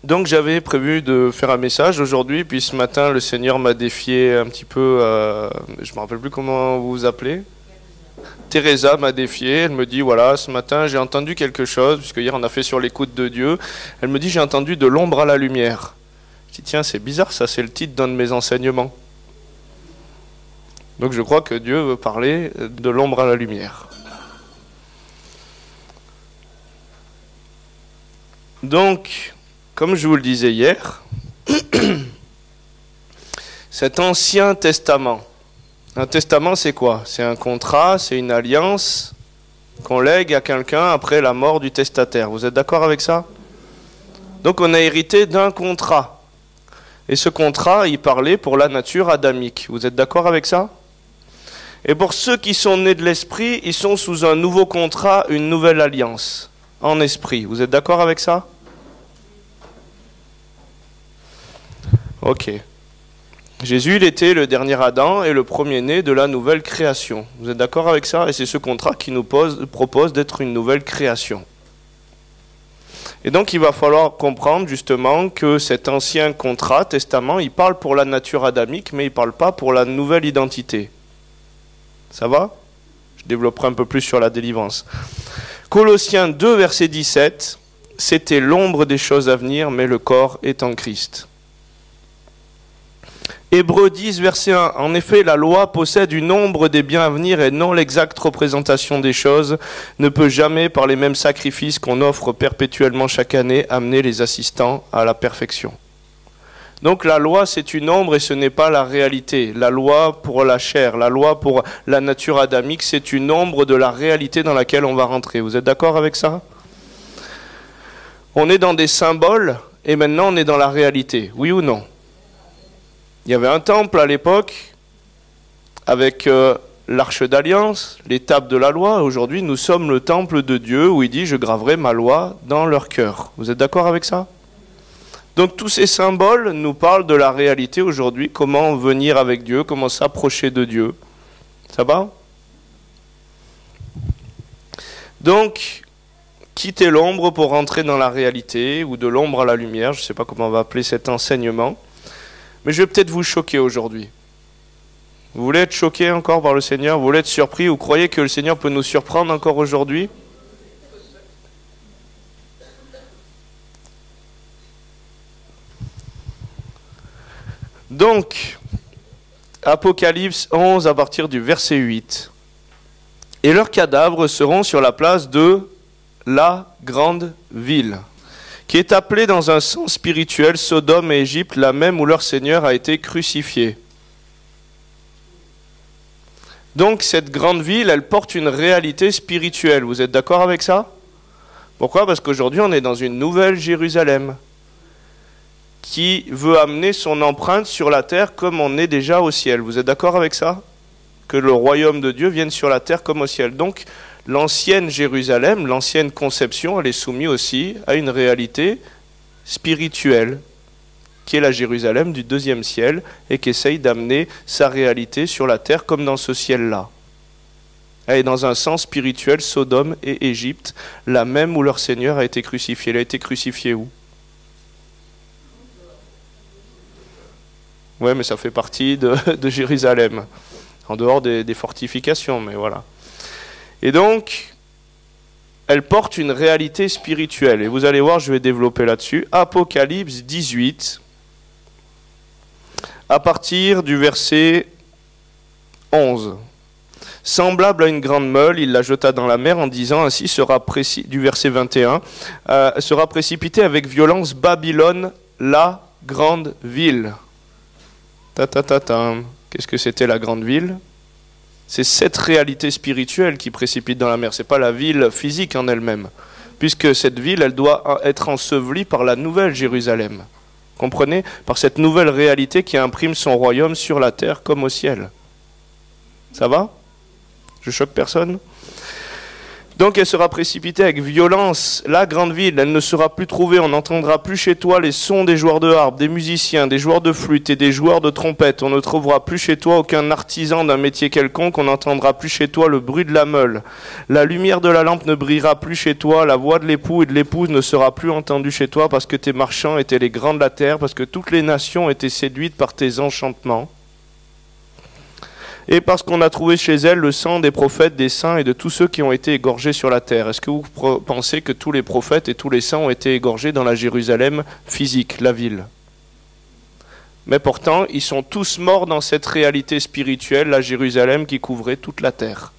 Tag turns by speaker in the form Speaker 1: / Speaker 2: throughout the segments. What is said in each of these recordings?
Speaker 1: Donc j'avais prévu de faire un message aujourd'hui, puis ce matin le Seigneur m'a défié un petit peu, je me rappelle plus comment vous vous appelez. Teresa m'a défié, elle me dit voilà, ce matin j'ai entendu quelque chose, puisque hier on a fait sur l'écoute de Dieu, elle me dit j'ai entendu de l'ombre à la lumière. Je dis tiens c'est bizarre, ça c'est le titre d'un de mes enseignements. Donc je crois que Dieu veut parler de l'ombre à la lumière. Donc, comme je vous le disais hier, cet Ancien Testament, un testament c'est quoi? C'est un contrat, c'est une alliance qu'on lègue à quelqu'un après la mort du testataire. Vous êtes d'accord avec ça? Donc on a hérité d'un contrat. Et ce contrat, il parlait pour la nature adamique. Vous êtes d'accord avec ça? Et pour ceux qui sont nés de l'esprit, ils sont sous un nouveau contrat, une nouvelle alliance, en esprit. Vous êtes d'accord avec ça? Ok. Jésus, il était le dernier Adam et le premier-né de la nouvelle création. Vous êtes d'accord avec ça? Et c'est ce contrat qui nous propose d'être une nouvelle création. Et donc il va falloir comprendre justement que cet ancien contrat, testament, il parle pour la nature adamique, mais il ne parle pas pour la nouvelle identité. Ça va? Je développerai un peu plus sur la délivrance. Colossiens 2, verset 17, c'était l'ombre des choses à venir, mais le corps est en Christ. Hébreux 10, verset 1, en effet, la loi possède une ombre des biens à venir et non l'exacte représentation des choses, ne peut jamais, par les mêmes sacrifices qu'on offre perpétuellement chaque année, amener les assistants à la perfection. Donc la loi, c'est une ombre et ce n'est pas la réalité. La loi pour la chair, la loi pour la nature adamique, c'est une ombre de la réalité dans laquelle on va rentrer. Vous êtes d'accord avec ça? On est dans des symboles et maintenant on est dans la réalité. Oui ou non? Il y avait un temple à l'époque avec l'arche d'alliance, les tables de la loi. Aujourd'hui, nous sommes le temple de Dieu où il dit « Je graverai ma loi dans leur cœur ». Vous êtes d'accord avec ça? Donc tous ces symboles nous parlent de la réalité aujourd'hui, comment venir avec Dieu, comment s'approcher de Dieu. Ça va? Donc, quitter l'ombre pour rentrer dans la réalité, ou de l'ombre à la lumière, je ne sais pas comment on va appeler cet enseignement, mais je vais peut-être vous choquer aujourd'hui. Vous voulez être choqué encore par le Seigneur? Vous voulez être surpris? Vous croyez que le Seigneur peut nous surprendre encore aujourd'hui? Donc, Apocalypse 11 à partir du verset 8. Et leurs cadavres seront sur la place de la grande ville, qui est appelée dans un sens spirituel Sodome et Égypte, la même où leur Seigneur a été crucifié. Donc cette grande ville, elle porte une réalité spirituelle. Vous êtes d'accord avec ça? Pourquoi? Parce qu'aujourd'hui on est dans une nouvelle Jérusalem qui veut amener son empreinte sur la terre comme on est déjà au ciel. Vous êtes d'accord avec ça? Que le royaume de Dieu vienne sur la terre comme au ciel. Donc, l'ancienne Jérusalem, l'ancienne conception, elle est soumise aussi à une réalité spirituelle, qui est la Jérusalem du deuxième ciel, et qui essaye d'amener sa réalité sur la terre comme dans ce ciel-là. Elle est dans un sens spirituel, Sodome et Égypte, la même où leur Seigneur a été crucifié. Il a été crucifié où? Ouais, mais ça fait partie de Jérusalem, en dehors des fortifications, mais voilà. Et donc, elle porte une réalité spirituelle. Et vous allez voir, je vais développer là-dessus. Apocalypse 18, à partir du verset 11. Semblable à une grande meule, il la jeta dans la mer en disant, ainsi sera du verset 21, sera précipitée avec violence Babylone, la grande ville. Qu'est-ce que c'était la grande ville? C'est cette réalité spirituelle qui précipite dans la mer. Ce n'est pas la ville physique en elle-même. Puisque cette ville, elle doit être ensevelie par la nouvelle Jérusalem. Comprenez? Par cette nouvelle réalité qui imprime son royaume sur la terre comme au ciel. Ça va? Je choque personne? Donc elle sera précipitée avec violence, la grande ville, elle ne sera plus trouvée, on n'entendra plus chez toi les sons des joueurs de harpe, des musiciens, des joueurs de flûte et des joueurs de trompette, on ne trouvera plus chez toi aucun artisan d'un métier quelconque, on n'entendra plus chez toi le bruit de la meule, la lumière de la lampe ne brillera plus chez toi, la voix de l'époux et de l'épouse ne sera plus entendue chez toi parce que tes marchands étaient les grands de la terre, parce que toutes les nations étaient séduites par tes enchantements. Et parce qu'on a trouvé chez elle le sang des prophètes, des saints et de tous ceux qui ont été égorgés sur la terre. Est-ce que vous pensez que tous les prophètes et tous les saints ont été égorgés dans la Jérusalem physique, la ville? Mais pourtant, ils sont tous morts dans cette réalité spirituelle, la Jérusalem qui couvrait toute la terre.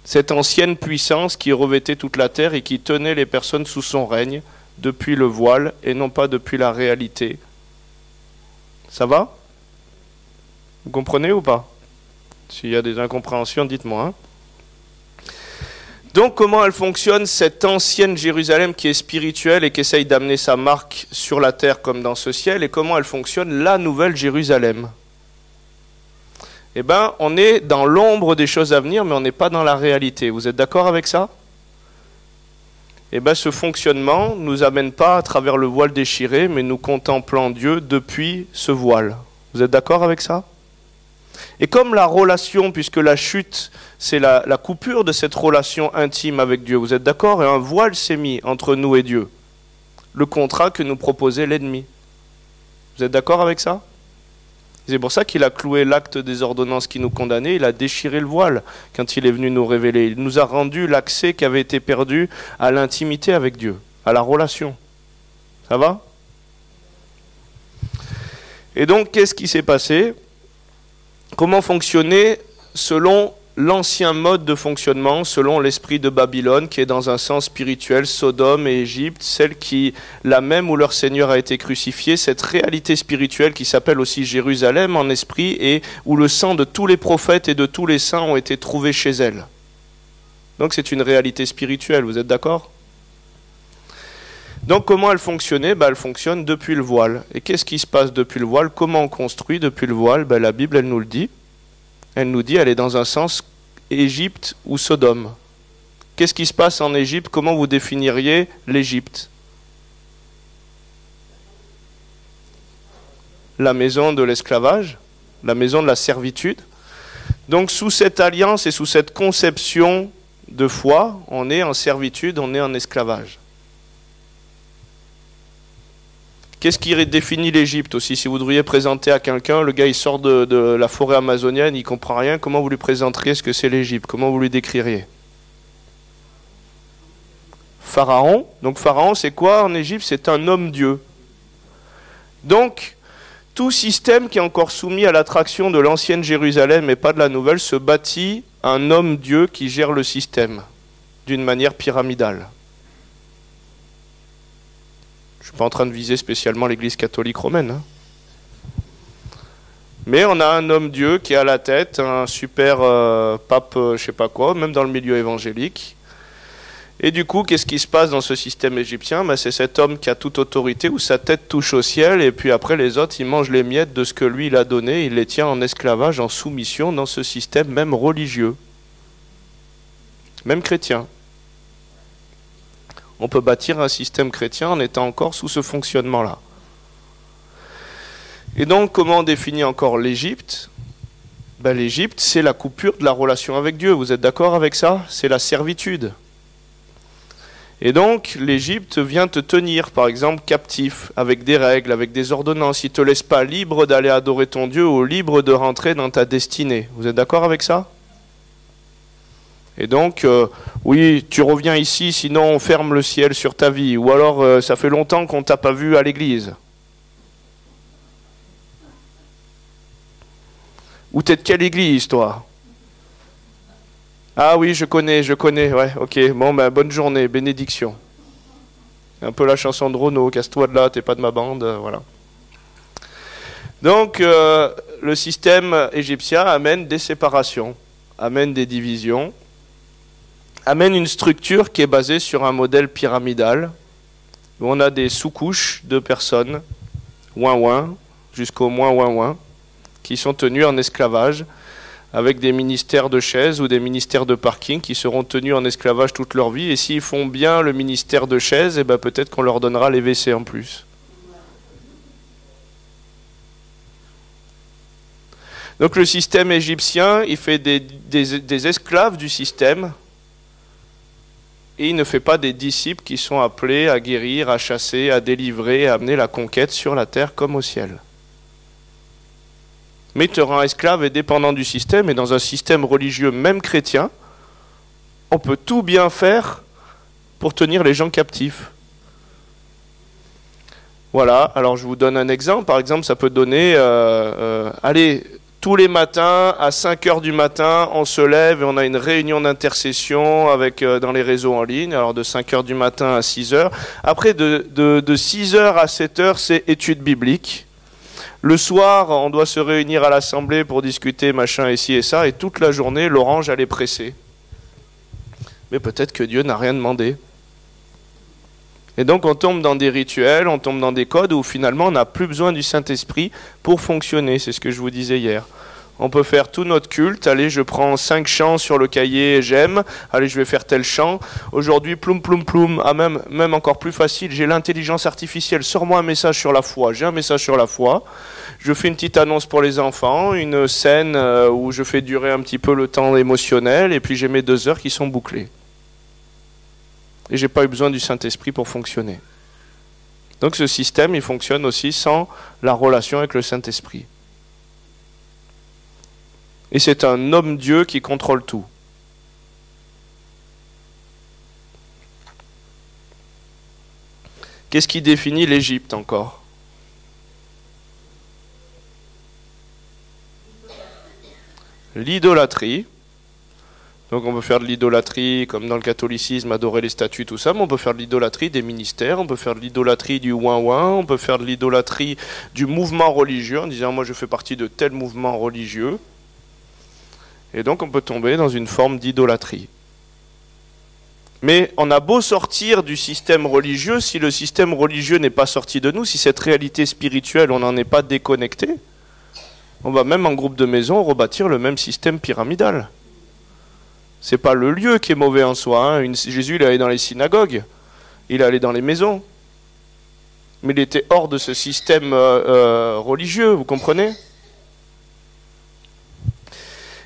Speaker 1: Cette ancienne puissance qui revêtait toute la terre et qui tenait les personnes sous son règne depuis le voile et non pas depuis la réalité. Ça va ? Vous comprenez ou pas? S'il y a des incompréhensions, dites-moi. Hein. Donc comment elle fonctionne, cette ancienne Jérusalem qui est spirituelle et qui essaye d'amener sa marque sur la terre comme dans ce ciel, et comment elle fonctionne, la nouvelle Jérusalem? Eh bien, on est dans l'ombre des choses à venir, mais on n'est pas dans la réalité. Vous êtes d'accord avec ça? Eh bien, ce fonctionnement ne nous amène pas à travers le voile déchiré, mais nous contemplant Dieu depuis ce voile. Vous êtes d'accord avec ça? Et comme la relation, puisque la chute, c'est la coupure de cette relation intime avec Dieu, vous êtes d'accord? Et un voile s'est mis entre nous et Dieu. Le contrat que nous proposait l'ennemi. Vous êtes d'accord avec ça? C'est pour ça qu'il a cloué l'acte des ordonnances qui nous condamnait, il a déchiré le voile quand il est venu nous révéler. Il nous a rendu l'accès qui avait été perdu à l'intimité avec Dieu, à la relation. Ça va? Et donc, qu'est-ce qui s'est passé? Comment fonctionner selon l'ancien mode de fonctionnement, selon l'esprit de Babylone, qui est dans un sens spirituel, Sodome et Égypte, celle qui, la même où leur Seigneur a été crucifié, cette réalité spirituelle qui s'appelle aussi Jérusalem en esprit, et où le sang de tous les prophètes et de tous les saints ont été trouvés chez elle. Donc c'est une réalité spirituelle, vous êtes d'accord? Donc comment elle fonctionnait? Elle fonctionne depuis le voile. Et qu'est-ce qui se passe depuis le voile? Comment on construit depuis le voile? La Bible, elle nous le dit. Elle nous dit, elle est dans un sens Égypte ou Sodome. Qu'est-ce qui se passe en Égypte? Comment vous définiriez l'Égypte? La maison de l'esclavage, la maison de la servitude. Donc sous cette alliance et sous cette conception de foi, on est en servitude, on est en esclavage. Qu'est-ce qui définit l'Égypte aussi? Si vous devriez présenter à quelqu'un, le gars il sort de la forêt amazonienne, il ne comprend rien, comment vous lui présenteriez ce que c'est l'Égypte? Comment vous lui décririez? Pharaon. Donc Pharaon, c'est quoi en Égypte? C'est un homme-dieu. Donc, tout système qui est encore soumis à l'attraction de l'ancienne Jérusalem et pas de la nouvelle se bâtit un homme-dieu qui gère le système d'une manière pyramidale. Je ne suis pas en train de viser spécialement l'Église catholique romaine. Hein. Mais on a un homme-dieu qui est à la tête, un super pape, je ne sais pas quoi, même dans le milieu évangélique. Et du coup, qu'est-ce qui se passe dans ce système égyptien? C'est cet homme qui a toute autorité, où sa tête touche au ciel, et puis après les autres, ils mangent les miettes de ce que lui il a donné, il les tient en esclavage, en soumission dans ce système même religieux, même chrétien. On peut bâtir un système chrétien en étant encore sous ce fonctionnement-là. Et donc, comment on définit encore l'Égypte? L'Égypte, c'est la coupure de la relation avec Dieu. Vous êtes d'accord avec ça? C'est la servitude. Et donc, l'Égypte vient te tenir, par exemple, captif, avec des règles, avec des ordonnances. Il ne te laisse pas libre d'aller adorer ton Dieu ou libre de rentrer dans ta destinée. Vous êtes d'accord avec ça? Et donc, oui, tu reviens ici, sinon on ferme le ciel sur ta vie. Ou alors, ça fait longtemps qu'on ne t'a pas vu à l'église. Ou t'es de quelle église, toi? Ah oui, je connais, ouais, ok. Bon, bonne journée, bénédiction. Un peu la chanson de Renaud, casse-toi de là, t'es pas de ma bande, voilà. Donc, le système égyptien amène des séparations, amène des divisions, amène une structure qui est basée sur un modèle pyramidal, où on a des sous-couches de personnes, ouin-ouin, jusqu'au moins ouin-ouin, qui sont tenues en esclavage, avec des ministères de chaises ou des ministères de parking qui seront tenus en esclavage toute leur vie. Et s'ils font bien le ministère de chaises, eh ben peut-être qu'on leur donnera les WC en plus. Donc le système égyptien, il fait des esclaves du système et il ne fait pas des disciples qui sont appelés à guérir, à chasser, à délivrer, à amener la conquête sur la terre comme au ciel. Mais il te rend esclave et dépendant du système, et dans un système religieux, même chrétien, on peut tout bien faire pour tenir les gens captifs. Voilà, alors je vous donne un exemple. Par exemple, ça peut donner, allez, tous les matins, à 5 heures du matin, on se lève et on a une réunion d'intercession avec dans les réseaux en ligne, alors de 5 heures du matin à 6 heures. Après, de 6 heures à 7 heures, c'est études bibliques. Le soir, on doit se réunir à l'assemblée pour discuter machin et ci et ça, et toute la journée, l'orange, elle est pressée. Mais peut-être que Dieu n'a rien demandé. Et donc on tombe dans des rituels, on tombe dans des codes où finalement on n'a plus besoin du Saint-Esprit pour fonctionner, c'est ce que je vous disais hier. On peut faire tout notre culte, allez je prends 5 chants sur le cahier, j'aime, allez je vais faire tel chant, aujourd'hui ploum ploum ploum, ah même encore plus facile, j'ai l'intelligence artificielle, sors-moi un message sur la foi, j'ai un message sur la foi, je fais une petite annonce pour les enfants, une scène où je fais durer un petit peu le temps émotionnel, et puis j'ai mes 2 heures qui sont bouclées. Et j'ai pas eu besoin du Saint-Esprit pour fonctionner. Donc ce système, il fonctionne aussi sans la relation avec le Saint-Esprit. Et c'est un homme-dieu qui contrôle tout. Qu'est-ce qui définit l'Égypte encore ? L'idolâtrie. Donc on peut faire de l'idolâtrie, comme dans le catholicisme, adorer les statues, tout ça, mais on peut faire de l'idolâtrie des ministères, on peut faire de l'idolâtrie du ouin-ouin, on peut faire de l'idolâtrie du mouvement religieux, en disant moi je fais partie de tel mouvement religieux. Et donc on peut tomber dans une forme d'idolâtrie. Mais on a beau sortir du système religieux, si le système religieux n'est pas sorti de nous, si cette réalité spirituelle, on n'en est pas déconnecté, on va même en groupe de maison rebâtir le même système pyramidal. C'est pas le lieu qui est mauvais en soi. Hein. Jésus, il allait dans les synagogues, il allait dans les maisons. Mais il était hors de ce système religieux, vous comprenez ?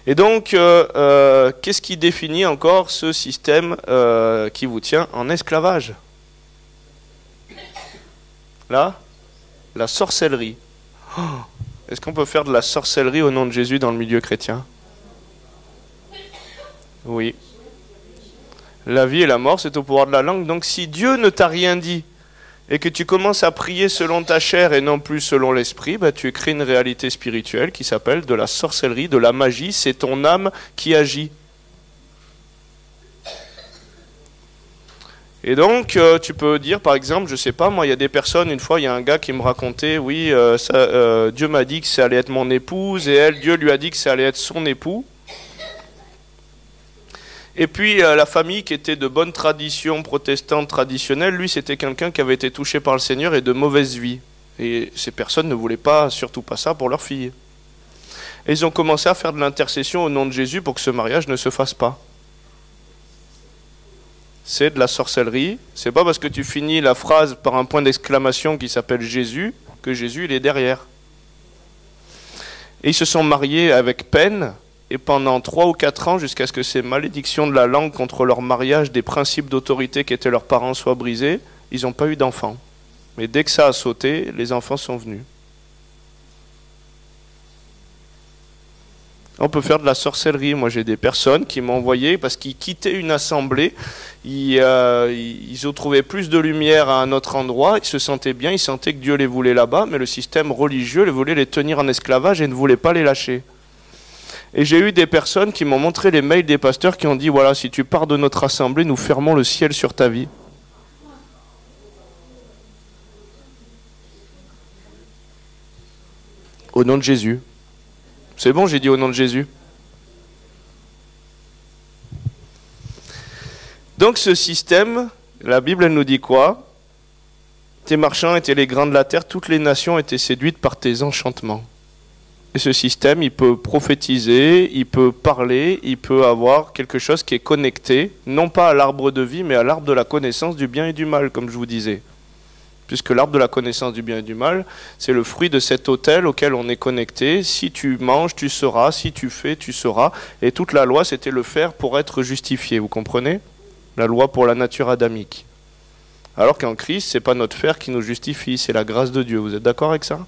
Speaker 1: Et donc, qu'est-ce qui définit encore ce système qui vous tient en esclavage ? Là, la sorcellerie. Oh, est-ce qu'on peut faire de la sorcellerie au nom de Jésus dans le milieu chrétien ? Oui. La vie et la mort, c'est au pouvoir de la langue. Donc si Dieu ne t'a rien dit et que tu commences à prier selon ta chair et non plus selon l'esprit, bah, tu crées une réalité spirituelle qui s'appelle de la sorcellerie, de la magie. C'est ton âme qui agit. Et donc, tu peux dire, par exemple, je sais pas, moi, il y a des personnes, une fois, il y a un gars qui me racontait, oui, Dieu m'a dit que ça allait être mon épouse, et elle, Dieu lui a dit que ça allait être son époux. Et puis la famille qui était de bonne tradition protestante traditionnelle, lui c'était quelqu'un qui avait été touché par le Seigneur et de mauvaise vie. Et ces personnes ne voulaient pas, surtout pas ça pour leur fille. Et ils ont commencé à faire de l'intercession au nom de Jésus pour que ce mariage ne se fasse pas. C'est de la sorcellerie. C'est pas parce que tu finis la phrase par un point d'exclamation qui s'appelle Jésus que Jésus il est derrière. Et ils se sont mariés avec peine. Et pendant 3 ou 4 ans, jusqu'à ce que ces malédictions de la langue contre leur mariage, des principes d'autorité qui étaient leurs parents soient brisés, ils n'ont pas eu d'enfants. Mais dès que ça a sauté, les enfants sont venus. On peut faire de la sorcellerie. Moi, j'ai des personnes qui m'ont envoyé, parce qu'ils quittaient une assemblée, ils ont trouvé plus de lumière à un autre endroit, ils se sentaient bien, ils sentaient que Dieu les voulait là-bas, mais le système religieux les voulait les tenir en esclavage et ne voulait pas les lâcher. Et j'ai eu des personnes qui m'ont montré les mails des pasteurs qui ont dit, voilà, si tu pars de notre assemblée, nous fermons le ciel sur ta vie. Au nom de Jésus. C'est bon, j'ai dit au nom de Jésus. Donc ce système, la Bible, elle nous dit quoi ? Tes marchands étaient les grands de la terre, toutes les nations étaient séduites par tes enchantements. Et ce système, il peut prophétiser, il peut parler, il peut avoir quelque chose qui est connecté, non pas à l'arbre de vie, mais à l'arbre de la connaissance du bien et du mal, comme je vous disais. Puisque l'arbre de la connaissance du bien et du mal, c'est le fruit de cet autel auquel on est connecté. Si tu manges, tu seras. Si tu fais, tu seras. Et toute la loi, c'était le faire pour être justifié. Vous comprenez? La loi pour la nature adamique. Alors qu'en Christ, c'est pas notre faire qui nous justifie, c'est la grâce de Dieu. Vous êtes d'accord avec ça?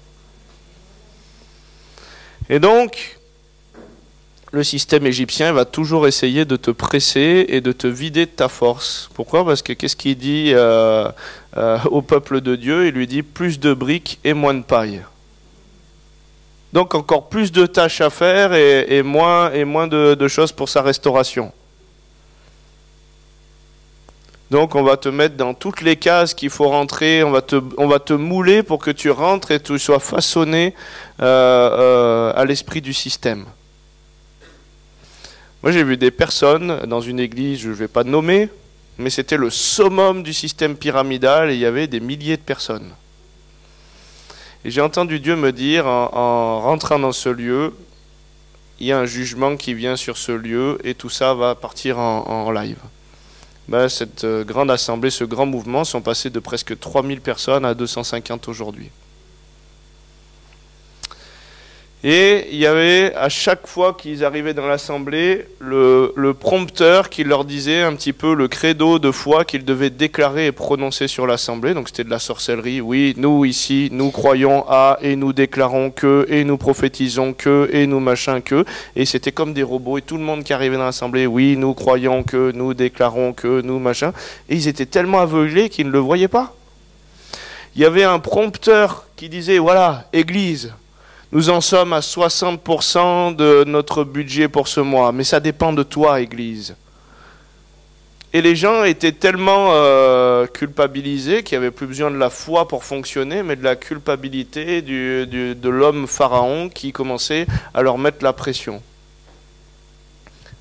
Speaker 1: Et donc, le système égyptien va toujours essayer de te presser et de te vider de ta force. Pourquoi? Parce que qu'est-ce qu'il dit au peuple de Dieu? Il lui dit plus de briques et moins de paille. Donc encore plus de tâches à faire et moins de choses pour sa restauration. Donc on va te mettre dans toutes les cases qu'il faut rentrer, on va te mouler pour que tu rentres et tu sois façonné à l'esprit du système. Moi, j'ai vu des personnes dans une église, je ne vais pas nommer, mais c'était le summum du système pyramidal et il y avait des milliers de personnes. Et j'ai entendu Dieu me dire, en rentrant dans ce lieu, il y a un jugement qui vient sur ce lieu et tout ça va partir en live. Ben, cette grande assemblée, ce grand mouvement sont passés de presque 3000 personnes à 250 aujourd'hui. Et il y avait, à chaque fois qu'ils arrivaient dans l'assemblée, le prompteur qui leur disait un petit peu le credo de foi qu'ils devaient déclarer et prononcer sur l'assemblée. Donc c'était de la sorcellerie. Oui, nous ici, nous croyons à, et nous déclarons que, et nous prophétisons que, et nous machin que. Et c'était comme des robots. Et tout le monde qui arrivait dans l'assemblée, oui, nous croyons que, nous déclarons que, nous machin. Et ils étaient tellement aveuglés qu'ils ne le voyaient pas. Il y avait un prompteur qui disait, voilà, Église, nous en sommes à 60% de notre budget pour ce mois, mais ça dépend de toi, Église. Et les gens étaient tellement culpabilisés qu'il n'y avait plus besoin de la foi pour fonctionner, mais de la culpabilité de l'homme pharaon qui commençait à leur mettre la pression.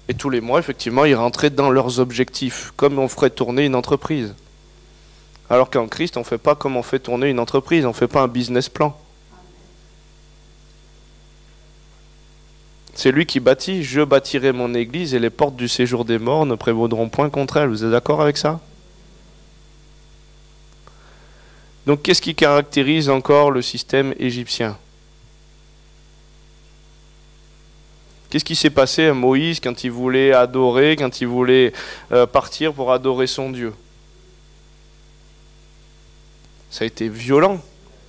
Speaker 1: Et tous les mois, effectivement, ils rentraient dans leurs objectifs, comme on ferait tourner une entreprise. Alors qu'en Christ, on ne fait pas comme on fait tourner une entreprise, on ne fait pas un business plan. C'est lui qui bâtit, je bâtirai mon église et les portes du séjour des morts ne prévaudront point contre elle. Vous êtes d'accord avec ça? Donc qu'est-ce qui caractérise encore le système égyptien? Qu'est-ce qui s'est passé à Moïse quand il voulait adorer, quand il voulait partir pour adorer son Dieu? Ça a été violent,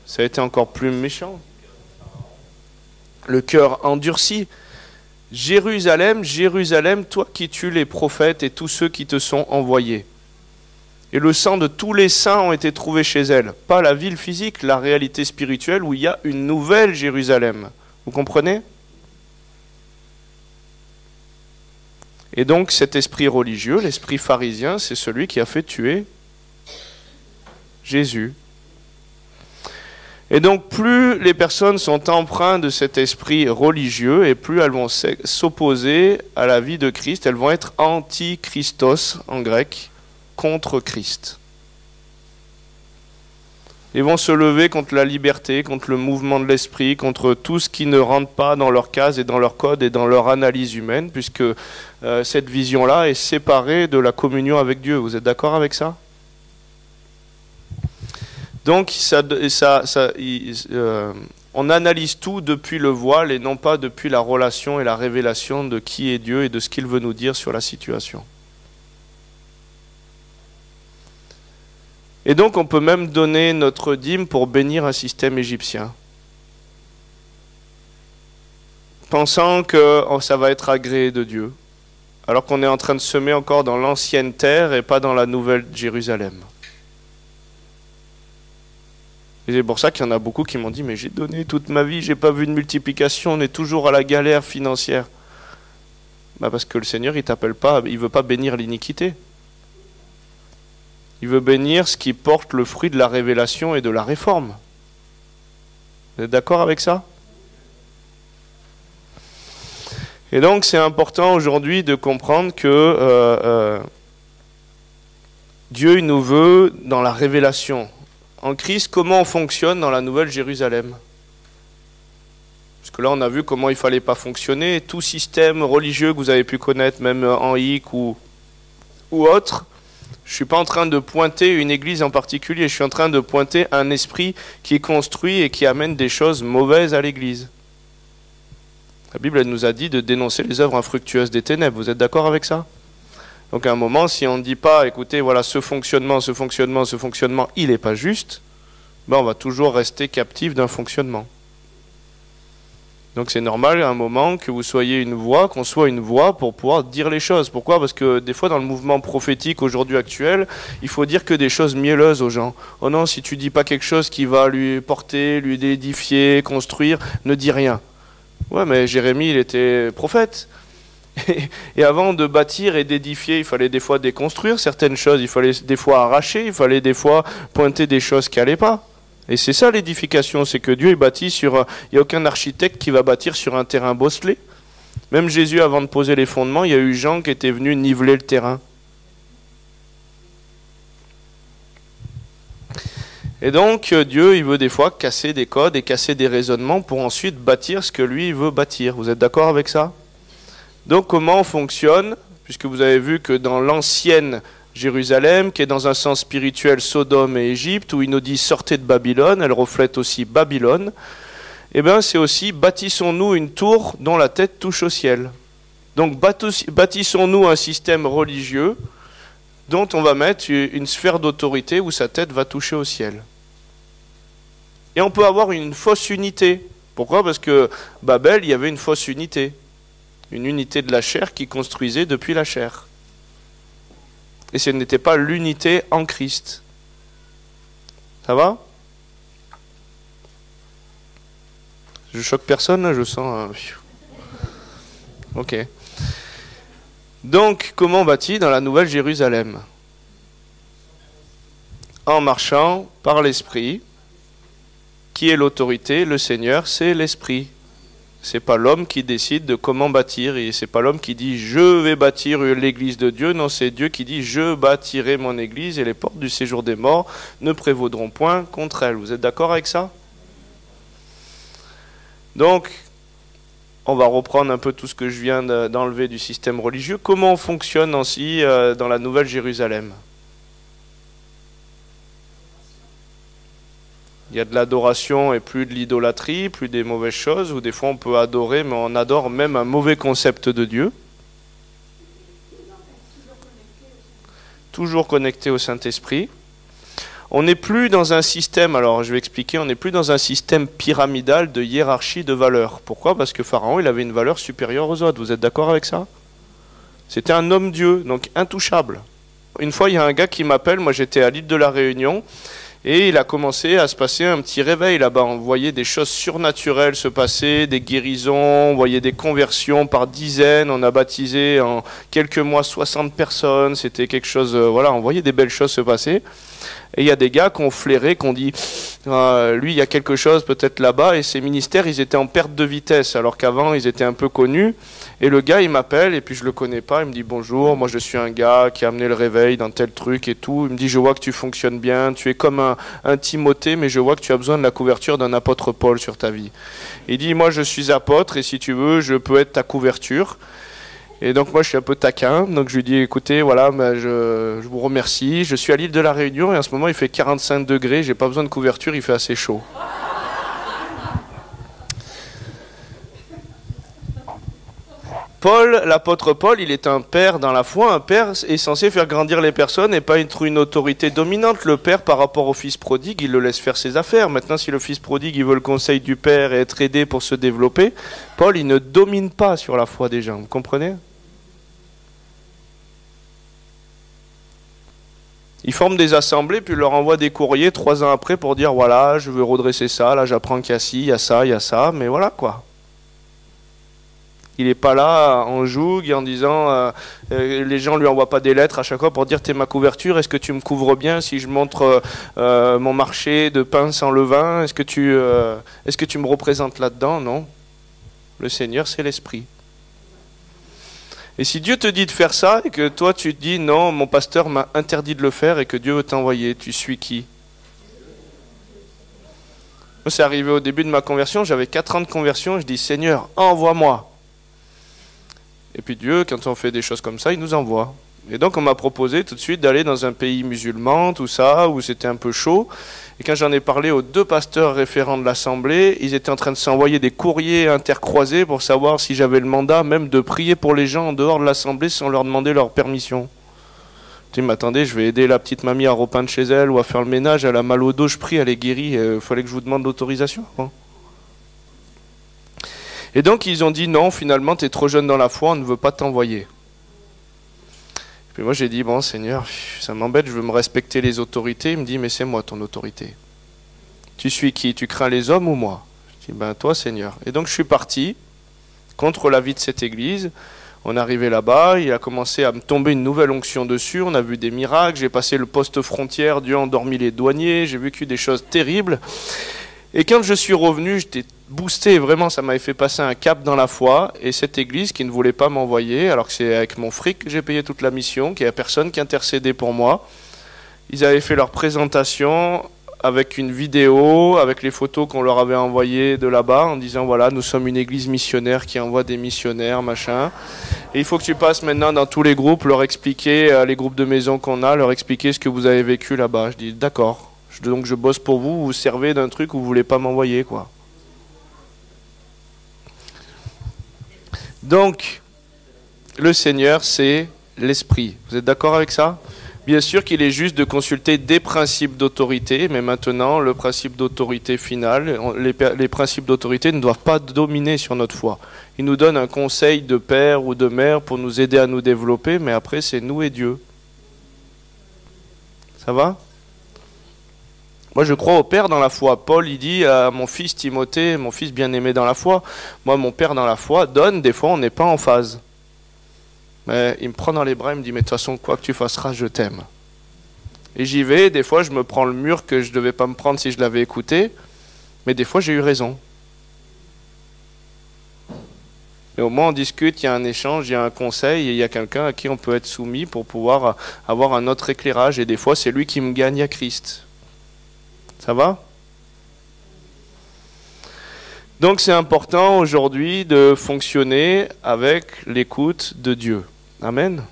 Speaker 1: ça a été encore plus méchant. Le cœur endurci. Jérusalem, Jérusalem, toi qui tues les prophètes et tous ceux qui te sont envoyés. Et le sang de tous les saints ont été trouvés chez elle. Pas la ville physique, la réalité spirituelle où il y a une nouvelle Jérusalem. Vous comprenez? Et donc cet esprit religieux, l'esprit pharisien, c'est celui qui a fait tuer Jésus. Et donc, plus les personnes sont empreintes de cet esprit religieux, et plus elles vont s'opposer à la vie de Christ, elles vont être anti-Christos en grec, contre Christ. Ils vont se lever contre la liberté, contre le mouvement de l'esprit, contre tout ce qui ne rentre pas dans leur case et dans leur code et dans leur analyse humaine, puisque cette vision-là est séparée de la communion avec Dieu. Vous êtes d'accord avec ça ? Donc, on analyse tout depuis le voile et non pas depuis la relation et la révélation de qui est Dieu et de ce qu'il veut nous dire sur la situation. Et donc, on peut même donner notre dîme pour bénir un système égyptien, pensant que ça va être agréé de Dieu, alors qu'on est en train de semer encore dans l'ancienne terre et pas dans la nouvelle Jérusalem. Et c'est pour ça qu'il y en a beaucoup qui m'ont dit « Mais j'ai donné toute ma vie, j'ai pas vu de multiplication, on est toujours à la galère financière. » Parce que le Seigneur, il t'appelle pas, il veut pas bénir l'iniquité. Il veut bénir ce qui porte le fruit de la révélation et de la réforme. Vous êtes d'accord avec ça? Et donc c'est important aujourd'hui de comprendre que Dieu il nous veut dans la révélation. En Christ, comment on fonctionne dans la nouvelle Jérusalem? Parce que là, on a vu comment il ne fallait pas fonctionner. Tout système religieux que vous avez pu connaître, même en hic ou autre, je ne suis pas en train de pointer une église en particulier, je suis en train de pointer un esprit qui construit et qui amène des choses mauvaises à l'église. La Bible elle nous a dit de dénoncer les œuvres infructueuses des ténèbres. Vous êtes d'accord avec ça? Donc à un moment, si on ne dit pas, écoutez, voilà, ce fonctionnement, il n'est pas juste, ben on va toujours rester captif d'un fonctionnement. Donc c'est normal à un moment que vous soyez une voix, qu'on soit une voix pour pouvoir dire les choses. Pourquoi? Parce que des fois dans le mouvement prophétique aujourd'hui actuel, il faut dire que des choses mielleuses aux gens. Oh non, si tu dis pas quelque chose qui va lui porter, lui édifier, construire, ne dis rien. Ouais, mais Jérémie, il était prophète. Et avant de bâtir et d'édifier, il fallait des fois déconstruire certaines choses, il fallait des fois arracher, il fallait des fois pointer des choses qui n'allaient pas. Et c'est ça l'édification, c'est que Dieu est bâti sur... Il n'y a aucun architecte qui va bâtir sur un terrain bosselé. Même Jésus, avant de poser les fondements, il y a eu Jean qui était venu niveler le terrain. Et donc, Dieu, il veut des fois casser des codes et casser des raisonnements pour ensuite bâtir ce que lui il veut bâtir. Vous êtes d'accord avec ça? Donc, comment on fonctionne? Puisque vous avez vu que dans l'ancienne Jérusalem, qui est dans un sens spirituel Sodome et Égypte, où il nous dit sortez de Babylone, elle reflète aussi Babylone, et bien c'est aussi bâtissons-nous une tour dont la tête touche au ciel. Donc bâtissons-nous un système religieux dont on va mettre une sphère d'autorité où sa tête va toucher au ciel. Et on peut avoir une fausse unité. Pourquoi? Parce que Babel, il y avait une fausse unité. Une unité de la chair qui construisait depuis la chair. Et ce n'était pas l'unité en Christ. Ça va? Je choque personne, là, je sens... Ok. Donc, comment bâtit dans la Nouvelle Jérusalem? En marchant par l'Esprit. Qui est l'autorité? Le Seigneur, c'est l'Esprit. C'est pas l'homme qui décide de comment bâtir, et c'est pas l'homme qui dit je vais bâtir l'église de Dieu, non, c'est Dieu qui dit je bâtirai mon église et les portes du séjour des morts ne prévaudront point contre elle. Vous êtes d'accord avec ça? Donc, on va reprendre un peu tout ce que je viens d'enlever du système religieux. Comment on fonctionne ainsi dans la Nouvelle Jérusalem? Il y a de l'adoration et plus de l'idolâtrie, plus des mauvaises choses, ou des fois on peut adorer, mais on adore même un mauvais concept de Dieu. Toujours connecté au Saint-Esprit. On n'est plus dans un système, alors je vais expliquer, on n'est plus dans un système pyramidal de hiérarchie de valeurs. Pourquoi? Parce que Pharaon, il avait une valeur supérieure aux autres. Vous êtes d'accord avec ça? C'était un homme-dieu, donc intouchable. Une fois, il y a un gars qui m'appelle, moi j'étais à l'île de la Réunion, et il a commencé à se passer un petit réveil là-bas. On voyait des choses surnaturelles se passer, des guérisons, on voyait des conversions par dizaines. On a baptisé en quelques mois 60 personnes. C'était quelque chose, voilà, on voyait des belles choses se passer. Et il y a des gars qui ont flairé, qui ont dit lui, il y a quelque chose peut-être là-bas. Et ces ministères, ils étaient en perte de vitesse, alors qu'avant, ils étaient un peu connus. Et le gars, il m'appelle, et puis je le connais pas. Il me dit bonjour, moi je suis un gars qui a amené le réveil dans tel truc et tout. Il me dit je vois que tu fonctionnes bien, tu es comme un Timothée, mais je vois que tu as besoin de la couverture d'un apôtre Paul sur ta vie. Il dit moi je suis apôtre, et si tu veux, je peux être ta couverture. Et donc moi je suis un peu taquin, donc je lui dis écoutez, voilà, je vous remercie. Je suis à l'île de la Réunion, et en ce moment il fait 45 degrés, j'ai pas besoin de couverture, il fait assez chaud. Paul, l'apôtre Paul, il est un père dans la foi. Un père est censé faire grandir les personnes et pas être une autorité dominante. Le père, par rapport au fils prodigue, il le laisse faire ses affaires. Maintenant, si le fils prodigue, il veut le conseil du père et être aidé pour se développer, Paul, il ne domine pas sur la foi des gens. Vous comprenez? Il forme des assemblées, puis il leur envoie des courriers 3 ans après pour dire voilà, je veux redresser ça, là j'apprends qu'il y a ci, il y a ça, il y a ça, mais voilà quoi. Il n'est pas là en joug en disant les gens ne lui envoient pas des lettres à chaque fois pour dire t'es ma couverture, est-ce que tu me couvres bien si je montre mon marché de pain sans levain, est-ce que tu me représentes là-dedans? Non. Le Seigneur, c'est l'Esprit. Et si Dieu te dit de faire ça et que toi tu te dis non, mon pasteur m'a interdit de le faire et que Dieu veut t'envoyer, tu suis qui? C'est arrivé au début de ma conversion, j'avais 4 ans de conversion, je dis Seigneur, envoie-moi. Et puis Dieu, quand on fait des choses comme ça, il nous envoie. Et donc on m'a proposé tout de suite d'aller dans un pays musulman, tout ça, où c'était un peu chaud. Et quand j'en ai parlé aux 2 pasteurs référents de l'Assemblée, ils étaient en train de s'envoyer des courriers intercroisés pour savoir si j'avais le mandat même de prier pour les gens en dehors de l'Assemblée sans leur demander leur permission. Je dis, mais attendez, je vais aider la petite mamie à repeindre chez elle ou à faire le ménage, elle a mal au dos, je prie, elle est guérie, il fallait que je vous demande l'autorisation. Et donc ils ont dit, non, finalement, tu es trop jeune dans la foi, on ne veut pas t'envoyer. Puis moi j'ai dit, bon Seigneur, ça m'embête, je veux me respecter les autorités. Il me dit, mais c'est moi ton autorité. Tu suis qui? Tu crains les hommes ou moi? Je dis, ben toi Seigneur. Et donc je suis parti contre l'avis de cette église. On est arrivé là-bas, il a commencé à me tomber une nouvelle onction dessus, on a vu des miracles, j'ai passé le poste frontière, Dieu a endormi les douaniers, j'ai vécu des choses terribles. Et quand je suis revenu, j'étais boosté, vraiment, ça m'avait fait passer un cap dans la foi. Et cette église qui ne voulait pas m'envoyer, alors que c'est avec mon fric que j'ai payé toute la mission, qu'il n'y a personne qui intercédait pour moi, ils avaient fait leur présentation avec une vidéo, avec les photos qu'on leur avait envoyées de là-bas, en disant, voilà, nous sommes une église missionnaire qui envoie des missionnaires, machin. Et il faut que tu passes maintenant dans tous les groupes, leur expliquer, les groupes de maison qu'on a, leur expliquer ce que vous avez vécu là-bas. Je dis, d'accord. Donc je bosse pour vous, vous servez d'un truc où vous voulez pas m'envoyer, quoi. Donc, le Seigneur, c'est l'Esprit. Vous êtes d'accord avec ça? Bien sûr qu'il est juste de consulter des principes d'autorité, mais maintenant, le principe d'autorité final, les principes d'autorité ne doivent pas dominer sur notre foi. Il nous donne un conseil de père ou de mère pour nous aider à nous développer, mais après, c'est nous et Dieu. Ça va? Moi, je crois au Père dans la foi. Paul, il dit à mon fils Timothée, mon fils bien-aimé dans la foi, moi, mon Père dans la foi donne, des fois, on n'est pas en phase. Mais il me prend dans les bras, il me dit, mais de toute façon, quoi que tu fasseras, je t'aime. Et j'y vais, des fois, je me prends le mur que je ne devais pas me prendre si je l'avais écouté, mais des fois, j'ai eu raison. Mais au moins, on discute, il y a un échange, il y a un conseil, et il y a quelqu'un à qui on peut être soumis pour pouvoir avoir un autre éclairage, et des fois, c'est lui qui me gagne à Christ. Ça va? Donc c'est important aujourd'hui de fonctionner avec l'écoute de Dieu. Amen.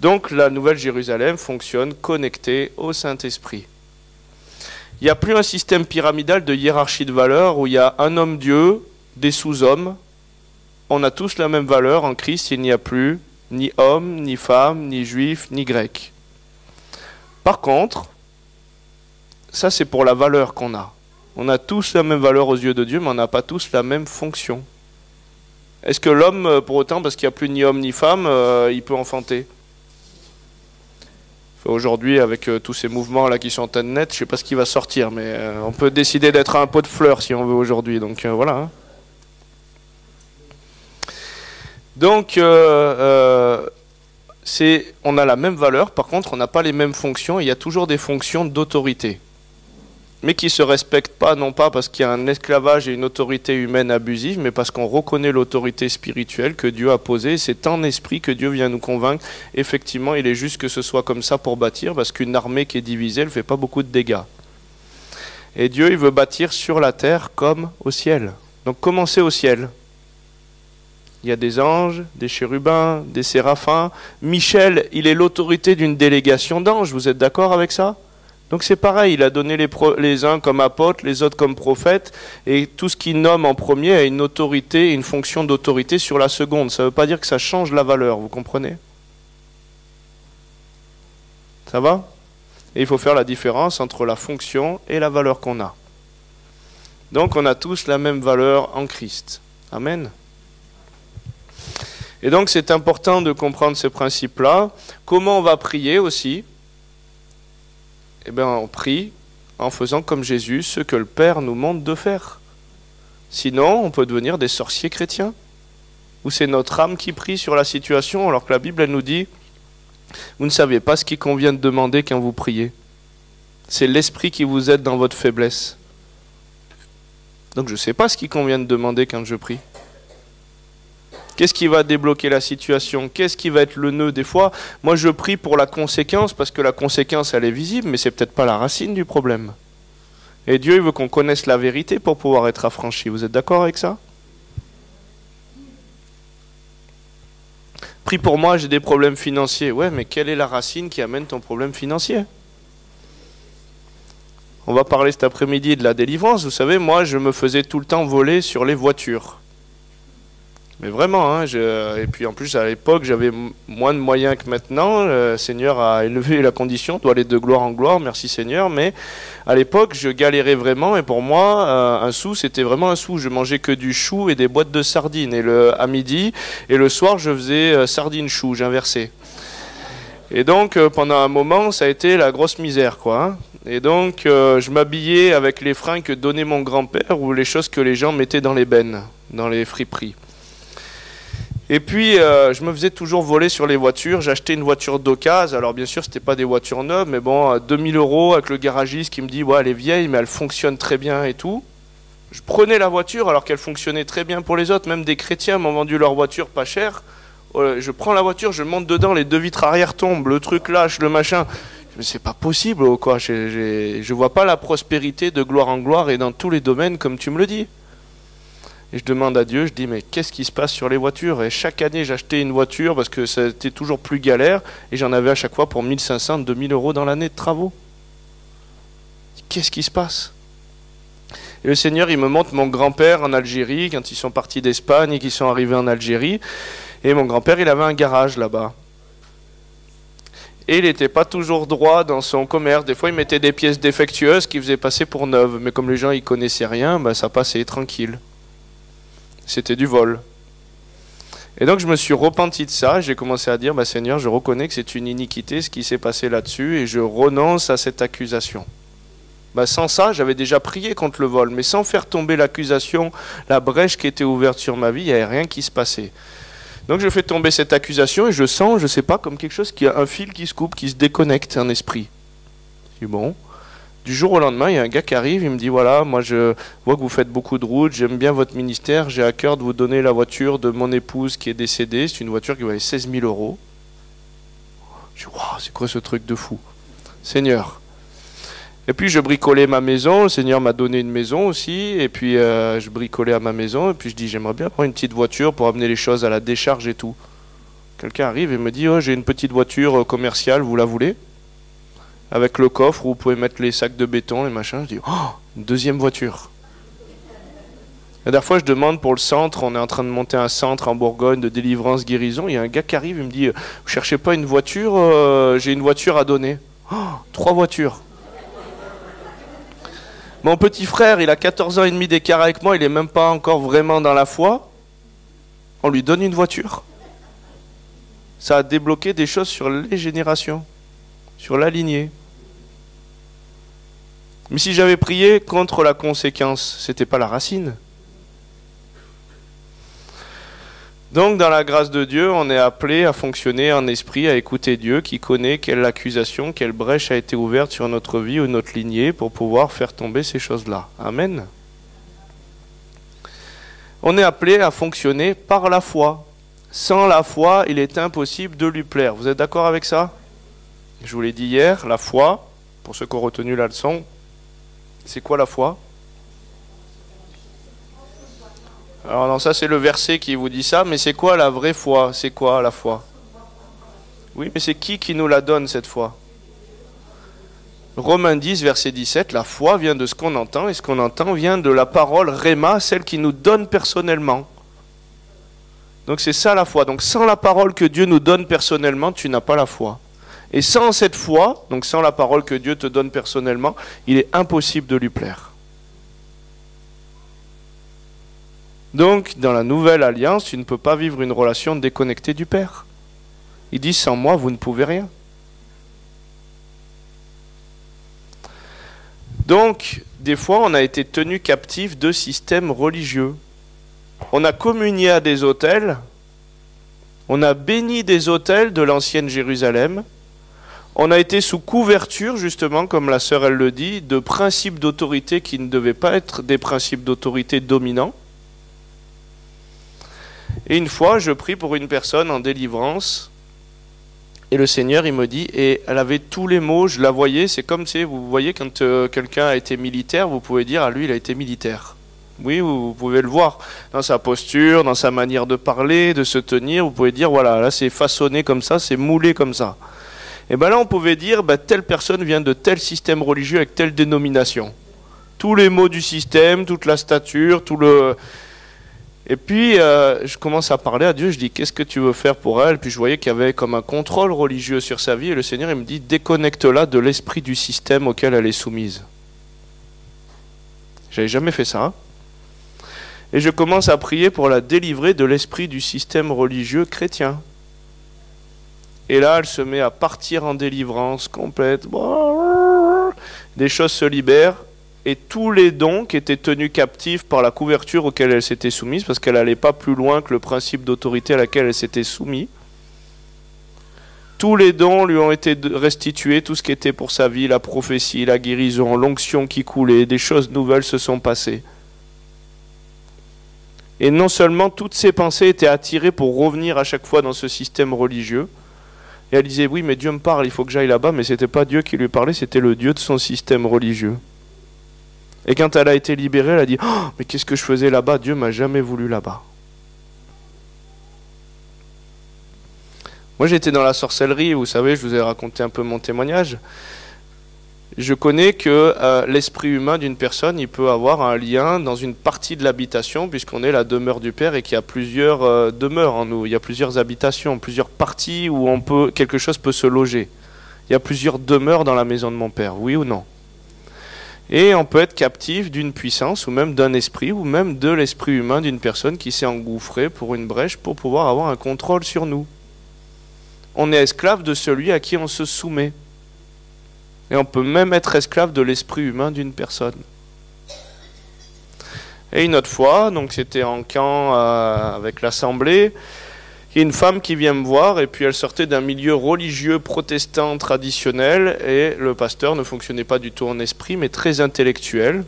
Speaker 1: Donc la Nouvelle Jérusalem fonctionne connectée au Saint-Esprit. Il n'y a plus un système pyramidal de hiérarchie de valeurs où il y a un homme-dieu, des sous-hommes. On a tous la même valeur en Christ, il n'y a plus ni homme, ni femme, ni juif, ni grec. Par contre, ça, c'est pour la valeur qu'on a. On a tous la même valeur aux yeux de Dieu, mais on n'a pas tous la même fonction. Est-ce que l'homme, pour autant, parce qu'il n'y a plus ni homme ni femme, il peut enfanter? Aujourd'hui, avec tous ces mouvements-là qui sont en tête nette, je ne sais pas ce qui va sortir, mais on peut décider d'être un pot de fleurs si on veut aujourd'hui. Donc voilà. Hein. Donc, on a la même valeur, par contre, on n'a pas les mêmes fonctions, et il y a toujours des fonctions d'autorité. Mais qui ne se respectent pas, non pas parce qu'il y a un esclavage et une autorité humaine abusive, mais parce qu'on reconnaît l'autorité spirituelle que Dieu a posée. C'est en esprit que Dieu vient nous convaincre. Effectivement, il est juste que ce soit comme ça pour bâtir, parce qu'une armée qui est divisée, elle ne fait pas beaucoup de dégâts. Et Dieu, il veut bâtir sur la terre comme au ciel. Donc commencez au ciel. Il y a des anges, des chérubins, des séraphins. Michel, il est l'autorité d'une délégation d'anges. Vous êtes d'accord avec ça ? Donc c'est pareil, il a donné les uns comme apôtres, les autres comme prophètes, et tout ce qu'il nomme en premier a une autorité, une fonction d'autorité sur la seconde. Ça ne veut pas dire que ça change la valeur, vous comprenez? Ça va? Et il faut faire la différence entre la fonction et la valeur qu'on a. Donc on a tous la même valeur en Christ. Amen. Et donc c'est important de comprendre ces principes-là. Comment on va prier aussi? Eh bien, on prie en faisant comme Jésus ce que le Père nous montre de faire. Sinon, on peut devenir des sorciers chrétiens. Ou c'est notre âme qui prie sur la situation, alors que la Bible, elle nous dit, vous ne savez pas ce qu'il convient de demander quand vous priez. C'est l'Esprit qui vous aide dans votre faiblesse. Donc je ne sais pas ce qu'il convient de demander quand je prie. Qu'est-ce qui va débloquer la situation? Qu'est-ce qui va être le nœud? Des fois, moi je prie pour la conséquence, parce que la conséquence elle est visible, mais c'est peut-être pas la racine du problème. Et Dieu, il veut qu'on connaisse la vérité pour pouvoir être affranchi. Vous êtes d'accord avec ça? Prie pour moi, j'ai des problèmes financiers. Ouais, mais quelle est la racine qui amène ton problème financier? On va parler cet après-midi de la délivrance. Vous savez, moi, je me faisais tout le temps voler sur les voitures. Mais vraiment, hein, et puis en plus, à l'époque, j'avais moins de moyens que maintenant. Le Seigneur a élevé la condition, doit aller de gloire en gloire, merci Seigneur. Mais à l'époque, je galérais vraiment, et pour moi, un sou, c'était vraiment un sou. Je mangeais que du chou et des boîtes de sardines à midi, et le soir, je faisais sardines-chou, j'inversais. Et donc, pendant un moment, ça a été la grosse misère, quoi. Hein. Et donc, je m'habillais avec les fringues que donnait mon grand-père ou les choses que les gens mettaient dans les bennes, dans les friperies. Et puis, je me faisais toujours voler sur les voitures. J'achetais une voiture d'occasion. Alors, bien sûr, c'était pas des voitures neuves, mais bon, 2000 € avec le garagiste qui me dit « Ouais, elle est vieille, mais elle fonctionne très bien et tout. » Je prenais la voiture alors qu'elle fonctionnait très bien pour les autres. Même des chrétiens m'ont vendu leur voiture pas chère. Je prends la voiture, je monte dedans, les deux vitres arrière tombent, le truc lâche, le machin. Mais c'est pas possible, quoi. Je vois pas la prospérité de gloire en gloire et dans tous les domaines comme tu me le dis. Et je demande à Dieu, je dis, mais qu'est-ce qui se passe sur les voitures? Et chaque année, j'achetais une voiture parce que c'était toujours plus galère. Et j'en avais à chaque fois pour 1500, 2000 € dans l'année de travaux. Qu'est-ce qui se passe? Et le Seigneur, il me montre mon grand-père en Algérie, quand ils sont partis d'Espagne et qu'ils sont arrivés en Algérie. Et mon grand-père, il avait un garage là-bas. Et il n'était pas toujours droit dans son commerce. Des fois, il mettait des pièces défectueuses qu'il faisait passer pour neuves. Mais comme les gens, ils connaissaient rien, ben, ça passait tranquille. C'était du vol. Et donc je me suis repenti de ça, j'ai commencé à dire, bah, Seigneur, je reconnais que c'est une iniquité ce qui s'est passé là-dessus et je renonce à cette accusation. Bah, sans ça, j'avais déjà prié contre le vol, mais sans faire tomber l'accusation, la brèche qui était ouverte sur ma vie, il n'y avait rien qui se passait. Donc je fais tomber cette accusation et je sens, je ne sais pas, comme quelque chose qui a un fil qui se coupe, qui se déconnecte, un esprit. Je dis bon. Du jour au lendemain, il y a un gars qui arrive, il me dit, voilà, moi je vois que vous faites beaucoup de routes, j'aime bien votre ministère, j'ai à cœur de vous donner la voiture de mon épouse qui est décédée, c'est une voiture qui valait 16 000 €. Je dis, waouh, c'est quoi ce truc de fou? Seigneur. Et puis je bricolais ma maison, le Seigneur m'a donné une maison aussi, et puis je bricolais à ma maison, et puis je dis, j'aimerais bien prendre une petite voiture pour amener les choses à la décharge et tout. Quelqu'un arrive et me dit, oh, j'ai une petite voiture commerciale, vous la voulez? Avec le coffre où vous pouvez mettre les sacs de béton, les machins. Je dis, oh, une deuxième voiture. La dernière fois, je demande pour le centre, on est en train de monter un centre en Bourgogne de délivrance guérison. Il y a un gars qui arrive, il me dit, vous cherchez pas une voiture? J'ai une voiture à donner. Oh, 3 voitures. Mon petit frère, il a 14 ans et demi d'écart avec moi, il n'est même pas encore vraiment dans la foi. On lui donne une voiture. Ça a débloqué des choses sur les générations. Sur la lignée. Mais si j'avais prié contre la conséquence, c'était pas la racine. Donc dans la grâce de Dieu, on est appelé à fonctionner en esprit, à écouter Dieu qui connaît quelle accusation, quelle brèche a été ouverte sur notre vie ou notre lignée pour pouvoir faire tomber ces choses-là. Amen. On est appelé à fonctionner par la foi. Sans la foi, il est impossible de lui plaire. Vous êtes d'accord avec ça? Je vous l'ai dit hier, la foi, pour ceux qui ont retenu la leçon, c'est quoi la foi? Alors non, ça c'est le verset qui vous dit ça, mais c'est quoi la vraie foi? C'est quoi la foi? Oui, mais c'est qui nous la donne cette foi? Romains 10, verset 17, la foi vient de ce qu'on entend, et ce qu'on entend vient de la parole Réma, celle qui nous donne personnellement. Donc c'est ça la foi. Donc sans la parole que Dieu nous donne personnellement, tu n'as pas la foi. Et sans cette foi, donc sans la parole que Dieu te donne personnellement, il est impossible de lui plaire. Donc, dans la nouvelle alliance, tu ne peux pas vivre une relation déconnectée du Père. Il dit, sans moi, vous ne pouvez rien. Donc, des fois, on a été tenu captif de systèmes religieux. On a communié à des autels, on a béni des autels de l'ancienne Jérusalem. On a été sous couverture, justement, comme la sœur elle le dit, de principes d'autorité qui ne devaient pas être des principes d'autorité dominants. Et une fois, je prie pour une personne en délivrance. Et le Seigneur, il me dit, et elle avait tous les mots, je la voyais, c'est comme, vous voyez, quand quelqu'un a été militaire, vous pouvez dire, ah lui, il a été militaire. Oui, vous pouvez le voir dans sa posture, dans sa manière de parler, de se tenir, vous pouvez dire, voilà, là c'est façonné comme ça, c'est moulé comme ça. Et bien là, on pouvait dire, telle personne vient de tel système religieux avec telle dénomination. Tous les mots du système, toute la stature, tout le... Et puis, je commence à parler à Dieu, je dis, qu'est-ce que tu veux faire pour elle? Puis je voyais qu'il y avait comme un contrôle religieux sur sa vie, et le Seigneur, il me dit, déconnecte-la de l'esprit du système auquel elle est soumise. J'avais jamais fait ça. Et je commence à prier pour la délivrer de l'esprit du système religieux chrétien. Et là, elle se met à partir en délivrance complète. Des choses se libèrent. Et tous les dons qui étaient tenus captifs par la couverture auquel elle s'était soumise, parce qu'elle n'allait pas plus loin que le principe d'autorité à laquelle elle s'était soumise, tous les dons lui ont été restitués, tout ce qui était pour sa vie, la prophétie, la guérison, l'onction qui coulait, des choses nouvelles se sont passées. Et non seulement toutes ses pensées étaient attirées pour revenir à chaque fois dans ce système religieux, et elle disait, oui, mais Dieu me parle, il faut que j'aille là-bas, mais ce n'était pas Dieu qui lui parlait, c'était le Dieu de son système religieux. Et quand elle a été libérée, elle a dit, oh, mais qu'est-ce que je faisais là-bas? Dieu m'a jamais voulu là-bas. Moi, j'étais dans la sorcellerie, vous savez, je vous ai raconté un peu mon témoignage. Je connais que l'esprit humain d'une personne, il peut avoir un lien dans une partie de l'habitation, puisqu'on est la demeure du Père et qu'il y a plusieurs demeures en nous. Il y a plusieurs habitations, plusieurs parties où quelque chose peut se loger. Il y a plusieurs demeures dans la maison de mon Père, oui ou non? Et on peut être captif d'une puissance ou même d'un esprit ou même de l'esprit humain d'une personne qui s'est engouffrée pour une brèche pour pouvoir avoir un contrôle sur nous. On est esclave de celui à qui on se soumet. Et on peut même être esclave de l'esprit humain d'une personne. Et une autre fois, donc c'était en camp avec l'assemblée, il y a une femme qui vient me voir et puis elle sortait d'un milieu religieux protestant traditionnel et le pasteur ne fonctionnait pas du tout en esprit mais très intellectuel.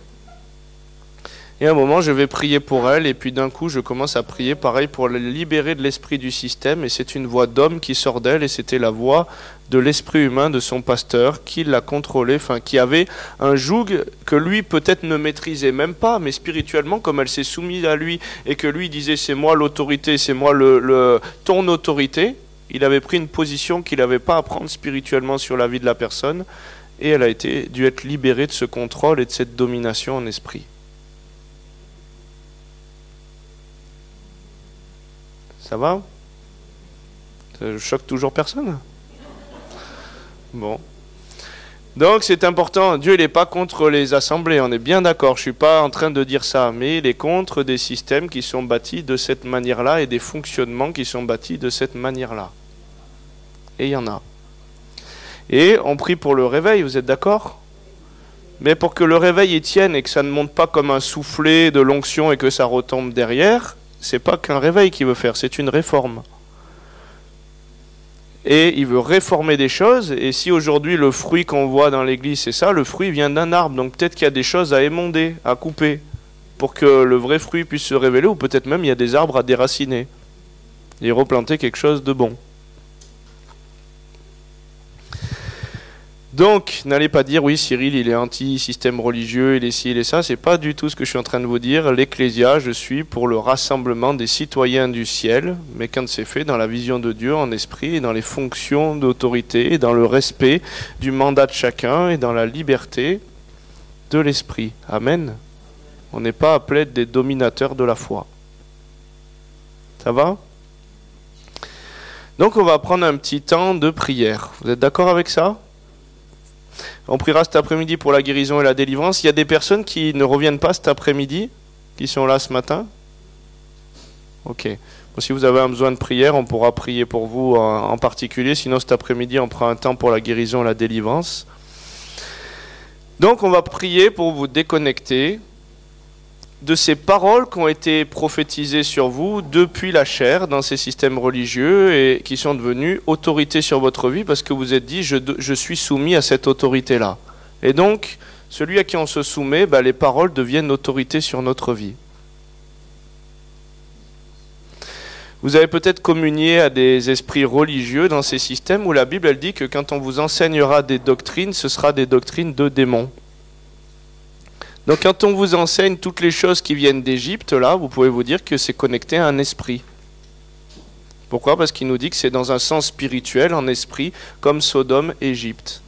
Speaker 1: Et à un moment je vais prier pour elle et puis d'un coup je commence à prier pareil pour la libérer de l'esprit du système et c'est une voix d'homme qui sort d'elle et c'était la voix de l'esprit humain de son pasteur qui l'a contrôlé, enfin qui avait un joug que lui peut-être ne maîtrisait même pas, mais spirituellement comme elle s'est soumise à lui et que lui disait c'est moi l'autorité, c'est moi ton autorité, il avait pris une position qu'il n'avait pas à prendre spirituellement sur la vie de la personne et elle a dû être libérée de ce contrôle et de cette domination en esprit. Ça va? Ça choque toujours personne? Bon. Donc c'est important, Dieu il n'est pas contre les assemblées, on est bien d'accord, je ne suis pas en train de dire ça, mais il est contre des systèmes qui sont bâtis de cette manière-là et des fonctionnements qui sont bâtis de cette manière-là. Et il y en a. Et on prie pour le réveil, vous êtes d'accord? Mais pour que le réveil y tienne et que ça ne monte pas comme un soufflet de l'onction et que ça retombe derrière, c'est pas qu'un réveil qu'il veut faire, c'est une réforme. Et il veut réformer des choses, et si aujourd'hui le fruit qu'on voit dans l'église c'est ça, le fruit vient d'un arbre, donc peut-être qu'il y a des choses à émonder, à couper, pour que le vrai fruit puisse se révéler, ou peut-être même il y a des arbres à déraciner, et replanter quelque chose de bon. Donc, n'allez pas dire, oui, Cyril, il est anti-système religieux, il est ci, il est ça. C'est pas du tout ce que je suis en train de vous dire. L'Ecclésia, je suis pour le rassemblement des citoyens du ciel, mais quand c'est fait dans la vision de Dieu, en esprit, et dans les fonctions d'autorité, et dans le respect du mandat de chacun, et dans la liberté de l'esprit. Amen. On n'est pas appelé des dominateurs de la foi. Ça va? Donc, on va prendre un petit temps de prière. Vous êtes d'accord avec ça? On priera cet après-midi pour la guérison et la délivrance. Il y a des personnes qui ne reviennent pas cet après-midi, qui sont là ce matin? Ok. Bon, si vous avez un besoin de prière, on pourra prier pour vous en particulier. Sinon, cet après-midi, on prend un temps pour la guérison et la délivrance. Donc, on va prier pour vous déconnecter de ces paroles qui ont été prophétisées sur vous depuis la chair dans ces systèmes religieux et qui sont devenus autorité sur votre vie parce que vous êtes dit je suis soumis à cette autorité-là. Et donc, celui à qui on se soumet, les paroles deviennent autorité sur notre vie. Vous avez peut-être communié à des esprits religieux dans ces systèmes où la Bible elle dit que quand on vous enseignera des doctrines, ce sera des doctrines de démons. Donc quand on vous enseigne toutes les choses qui viennent d'Égypte, là, vous pouvez vous dire que c'est connecté à un esprit. Pourquoi? Parce qu'il nous dit que c'est dans un sens spirituel, en esprit, comme Sodome, Égypte.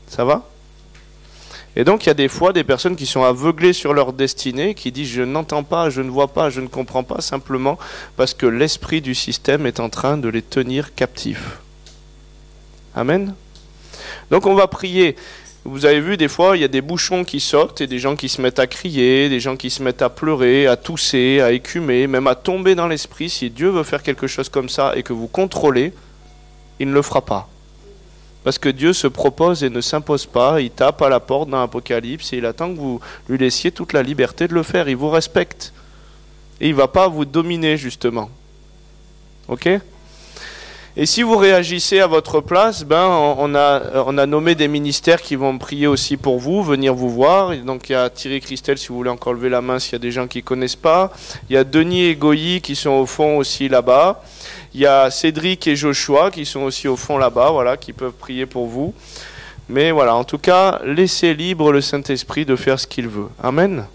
Speaker 1: Ça va? Et donc il y a des fois des personnes qui sont aveuglées sur leur destinée, qui disent je n'entends pas, je ne vois pas, je ne comprends pas, simplement parce que l'esprit du système est en train de les tenir captifs. Amen. Donc on va prier. Vous avez vu des fois il y a des bouchons qui sautent et des gens qui se mettent à crier, des gens qui se mettent à pleurer, à tousser, à écumer, même à tomber dans l'esprit. Si Dieu veut faire quelque chose comme ça et que vous contrôlez, il ne le fera pas. Parce que Dieu se propose et ne s'impose pas, il tape à la porte dans l'Apocalypse et il attend que vous lui laissiez toute la liberté de le faire, il vous respecte. Et il ne va pas vous dominer justement. Ok? Et si vous réagissez à votre place, on a nommé des ministères qui vont prier aussi pour vous, venir vous voir. Et donc il y a Thierry Christel, si vous voulez encore lever la main s'il y a des gens qui ne connaissent pas. Il y a Denis et Goyi qui sont au fond aussi là-bas. Il y a Cédric et Joshua qui sont aussi au fond là-bas, voilà, qui peuvent prier pour vous. Mais voilà, en tout cas, laissez libre le Saint-Esprit de faire ce qu'il veut. Amen.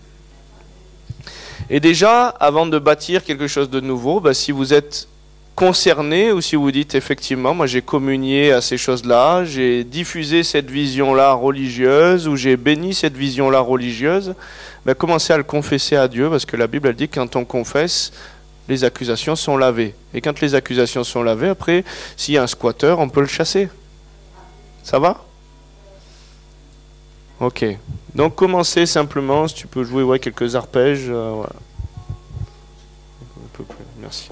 Speaker 1: Et déjà, avant de bâtir quelque chose de nouveau, si vous êtes concerné ou si vous dites effectivement, moi j'ai communié à ces choses-là, j'ai diffusé cette vision-là religieuse ou j'ai béni cette vision-là religieuse, commencez à le confesser à Dieu parce que la Bible elle dit que quand on confesse, les accusations sont lavées. Et quand les accusations sont lavées, après, s'il y a un squatteur, on peut le chasser. Ça va? Ok. Donc commencez simplement, si tu peux jouer quelques arpèges. Voilà. Un peu plus, merci.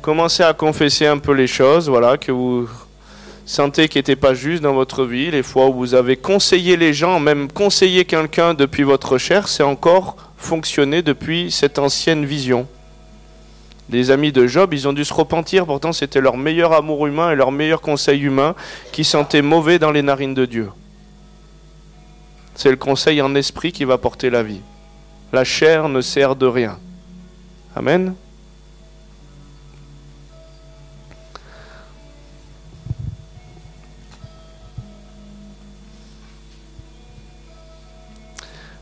Speaker 1: Commencez à confesser un peu les choses, voilà, que vous sentez qui n'étaient pas justes dans votre vie. Les fois où vous avez conseillé les gens, même conseillé quelqu'un depuis votre chair, c'est encore fonctionner depuis cette ancienne vision. Les amis de Job, ils ont dû se repentir, pourtant c'était leur meilleur amour humain et leur meilleur conseil humain qui sentait mauvais dans les narines de Dieu. C'est le conseil en esprit qui va porter la vie. La chair ne sert de rien. Amen.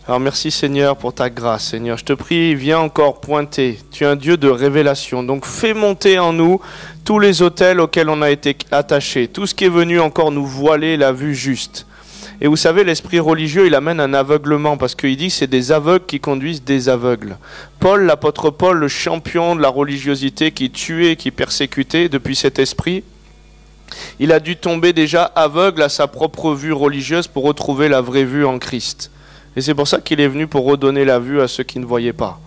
Speaker 1: Alors merci Seigneur pour ta grâce, Seigneur. Je te prie, viens encore pointer. Tu es un Dieu de révélation. Donc fais monter en nous tous les autels auxquels on a été attachés. Tout ce qui est venu encore nous voiler la vue juste. Et vous savez, l'esprit religieux, il amène un aveuglement parce qu'il dit que c'est des aveugles qui conduisent des aveugles. Paul, l'apôtre Paul, le champion de la religiosité qui tuait, qui persécutait depuis cet esprit, il a dû tomber déjà aveugle à sa propre vue religieuse pour retrouver la vraie vue en Christ. Et c'est pour ça qu'il est venu pour redonner la vue à ceux qui ne voyaient pas.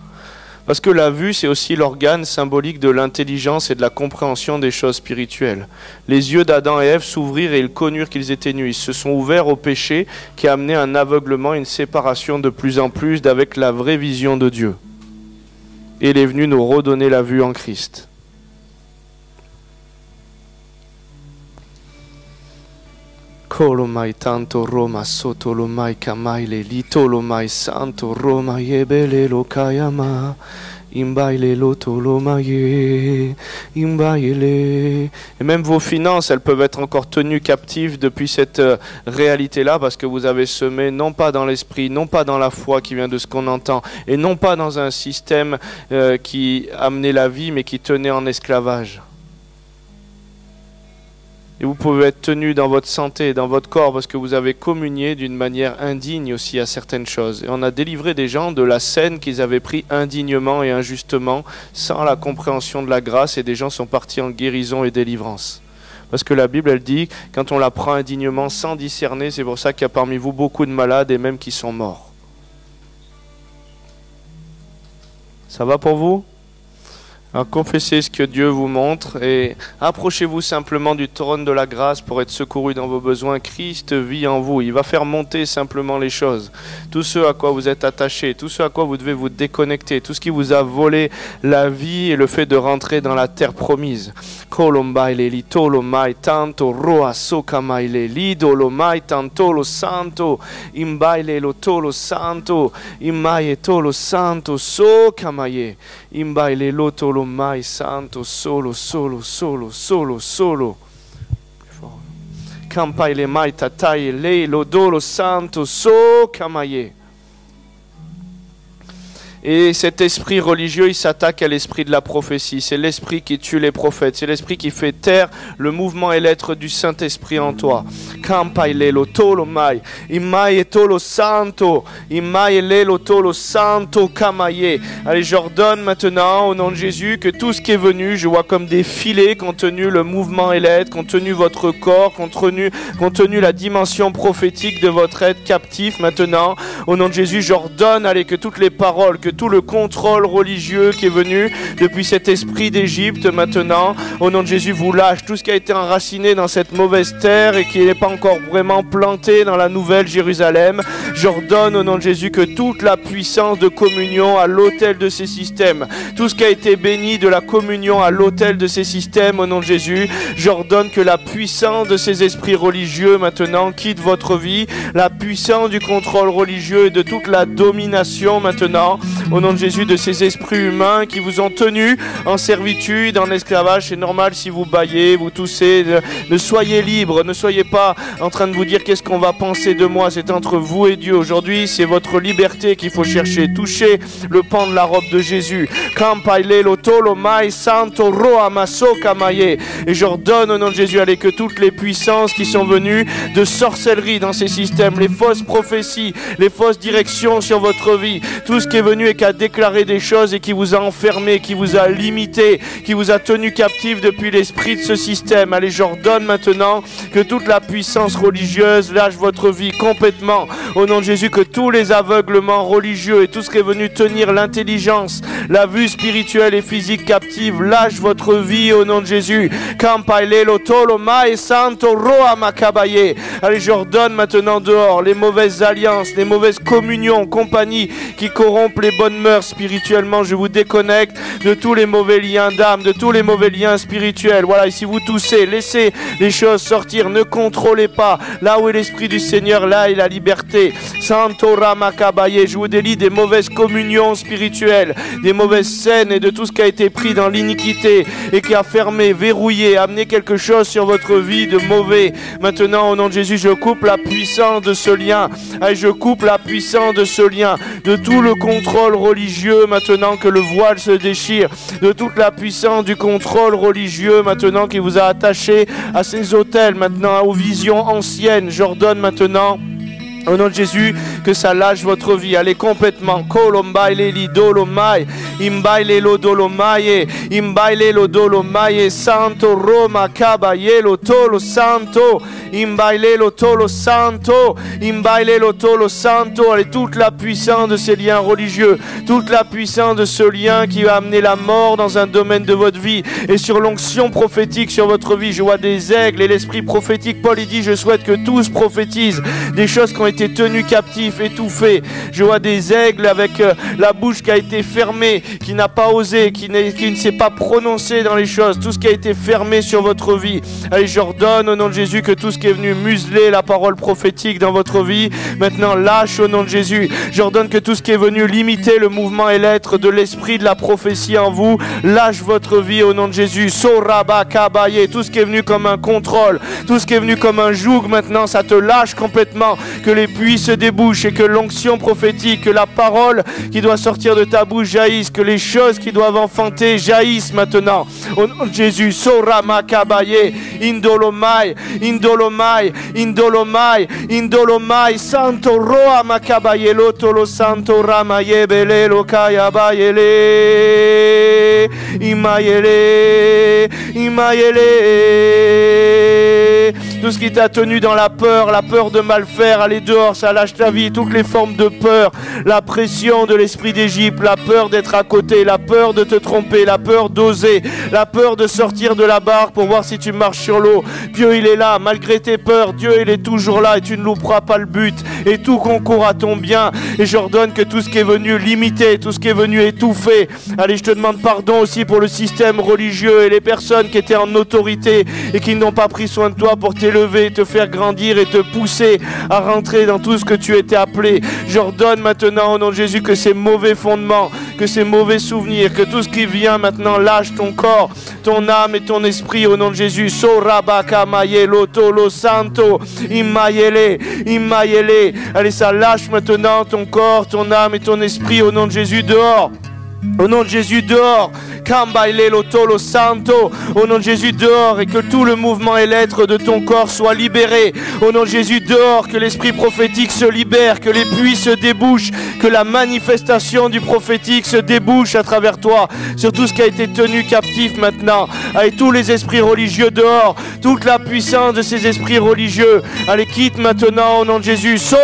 Speaker 1: Parce que la vue, c'est aussi l'organe symbolique de l'intelligence et de la compréhension des choses spirituelles. Les yeux d'Adam et Ève s'ouvrirent et ils connurent qu'ils étaient nus. Ils se sont ouverts au péché qui a amené un aveuglement, une séparation de plus en plus d'avec la vraie vision de Dieu. Et il est venu nous redonner la vue en Christ. Colomai tanto Roma sotto lo mai camai le lito lo mai santo Roma yebele lo kayama imbaile lo tolo maye imbaile. Et même vos finances, elles peuvent être encore tenues captives depuis cette réalité-là parce que vous avez semé non pas dans l'esprit, non pas dans la foi qui vient de ce qu'on entend et non pas dans un système qui amenait la vie mais qui tenait en esclavage. Et vous pouvez être tenu dans votre santé, dans votre corps, parce que vous avez communié d'une manière indigne aussi à certaines choses. Et on a délivré des gens de la scène qu'ils avaient pris indignement et injustement, sans la compréhension de la grâce, et des gens sont partis en guérison et délivrance. Parce que la Bible, elle dit, quand on la prend indignement, sans discerner, c'est pour ça qu'il y a parmi vous beaucoup de malades et même qui sont morts. Ça va pour vous ? Alors confessez ce que Dieu vous montre et approchez-vous simplement du trône de la grâce pour être secouru dans vos besoins. Christ vit en vous. Il va faire monter simplement les choses. Tout ce à quoi vous êtes attaché, tout ce à quoi vous devez vous déconnecter, tout ce qui vous a volé la vie et le fait de rentrer dans la terre promise. Kolombaile litolomai tanto roa sokamaile lidolomai tanto lo santo imbaile lo tolo santo imaie tolo santo sokamaie imbaile lo tolo mai santo solo solo solo solo solo campaile mai tatai le lo dolo santo sokamaie. Et cet esprit religieux, il s'attaque à l'esprit de la prophétie. C'est l'esprit qui tue les prophètes. C'est l'esprit qui fait taire le mouvement et l'être du Saint-Esprit en toi. Campailelo tolo mai, imae tolo santo, imae lelo tolo santo kamaye. Allez, j'ordonne maintenant au nom de Jésus que tout ce qui est venu, je vois comme des filets qu'ont tenu le mouvement et l'être, qu'ont tenu votre corps, qu'ont tenu la dimension prophétique de votre être captif. Maintenant, au nom de Jésus, j'ordonne, allez, que toutes les paroles, que tout le contrôle religieux qui est venu depuis cet esprit d'Égypte, maintenant, au nom de Jésus, vous lâche tout ce qui a été enraciné dans cette mauvaise terre et qui n'est pas encore vraiment planté dans la nouvelle Jérusalem. J'ordonne au nom de Jésus que toute la puissance de communion à l'autel de ces systèmes, tout ce qui a été béni de la communion à l'autel de ces systèmes, au nom de Jésus, j'ordonne que la puissance de ces esprits religieux maintenant quitte votre vie, la puissance du contrôle religieux et de toute la domination maintenant, au nom de Jésus, de ces esprits humains qui vous ont tenus en servitude, en esclavage. C'est normal si vous bâillez, vous toussez. Ne soyez libres, ne soyez pas en train de vous dire qu'est-ce qu'on va penser de moi. C'est entre vous et Dieu. Aujourd'hui, c'est votre liberté qu'il faut chercher. Touchez le pan de la robe de Jésus. Et j'ordonne au nom de Jésus, allez, que toutes les puissances qui sont venues de sorcellerie dans ces systèmes, les fausses prophéties, les fausses directions sur votre vie, tout ce qui est venu et qui a déclaré des choses et qui vous a enfermé, qui vous a limité, qui vous a tenu captif depuis l'esprit de ce système. Allez, j'ordonne maintenant que toute la puissance religieuse lâche votre vie complètement. Au nom de Jésus, que tous les aveuglements religieux et tout ce qui est venu tenir l'intelligence, la vue spirituelle et physique captive, lâche votre vie au nom de Jésus. Allez, j'ordonne maintenant dehors les mauvaises alliances, les mauvaises communions, compagnies qui corrompent les bonnes mœurs spirituellement. Je vous déconnecte de tous les mauvais liens d'âme, de tous les mauvais liens spirituels. Voilà, et si vous toussez, laissez les choses sortir, ne contrôlez pas. Là où est l'Esprit du Seigneur, là est la liberté. Santo Ramakabaye, je vous délie des mauvaises communions spirituelles, des mauvaises scènes et de tout ce qui a été pris dans l'iniquité et qui a fermé, verrouillé, amené quelque chose sur votre vie de mauvais. Maintenant, au nom de Jésus, je coupe la puissance de ce lien. Et je coupe la puissance de ce lien, de tout le contrôle religieux maintenant que le voile se déchire, de toute la puissance du contrôle religieux maintenant qui vous a attaché à ces autels, maintenant aux visions anciennes. J'ordonne maintenant au nom de Jésus, que ça lâche votre vie. Allez complètement. Kolombaile lidolomai, imbaile lodolomaie, imbaile lodolomaie, santo Roma kabaye lo tolo santo, imbaile lo tolo santo, imbaile lo tolo santo. Allez, toute la puissance de ces liens religieux, toute la puissance de ce lien qui va amener la mort dans un domaine de votre vie et sur l'onction prophétique sur votre vie. Je vois des aigles et l'esprit prophétique. Paul il dit, je souhaite que tous prophétisent des choses qui ont été tenus captifs, étouffés. Je vois des aigles avec la bouche qui a été fermée, qui n'a pas osé, qui ne s'est pas prononcé dans les choses, tout ce qui a été fermé sur votre vie. Allez, j'ordonne au nom de Jésus que tout ce qui est venu museler la parole prophétique dans votre vie, maintenant lâche au nom de Jésus. J'ordonne que tout ce qui est venu limiter le mouvement et l'être de l'esprit de la prophétie en vous, lâche votre vie au nom de Jésus. Soraba kabaye, tout ce qui est venu comme un contrôle, tout ce qui est venu comme un joug, maintenant ça te lâche complètement. Que les puits se débouchent et que l'onction prophétique, que la parole qui doit sortir de ta bouche jaillisse, que les choses qui doivent enfanter jaillissent maintenant. Au nom de Jésus, Sorama kabaye, indolomai, indolomai, indolomai, indolomai, santo roa makabaye lotolo santo ramaye belelo kayabayele, imayele, imayele. tout ce qui t'a tenu dans la peur de mal faire, allez dehors, ça lâche ta vie, toutes les formes de peur, la pression de l'esprit d'Égypte, la peur d'être à côté, la peur de te tromper, la peur d'oser, la peur de sortir de la barque pour voir si tu marches sur l'eau. Dieu, il est là, malgré tes peurs, Dieu, il est toujours là et tu ne louperas pas le but et tout concourt à ton bien. Et j'ordonne que tout ce qui est venu limiter, tout ce qui est venu étouffer, allez, je te demande pardon aussi pour le système religieux et les personnes qui étaient en autorité et qui n'ont pas pris soin de toi pour t'élever, te faire grandir et te pousser à rentrer dans tout ce que tu étais appelé. J'ordonne maintenant au nom de Jésus que ces mauvais fondements, que ces mauvais souvenirs, que tout ce qui vient maintenant lâche ton corps, ton âme et ton esprit au nom de Jésus. Sorabaka mayelo tolo santo imayele imayele. Allez, ça lâche maintenant ton corps, ton âme et ton esprit au nom de Jésus. Dehors. Au nom de Jésus, dehors. Kambailelo tolo santo. Au nom de Jésus, dehors. Et que tout le mouvement et l'être de ton corps soit libéré. Au nom de Jésus, dehors. Que l'esprit prophétique se libère. Que les puits se débouchent. Que la manifestation du prophétique se débouche à travers toi. Sur tout ce qui a été tenu captif maintenant. Avec tous les esprits religieux dehors. Toute la puissance de ces esprits religieux. Allez, quitte maintenant au nom de Jésus. So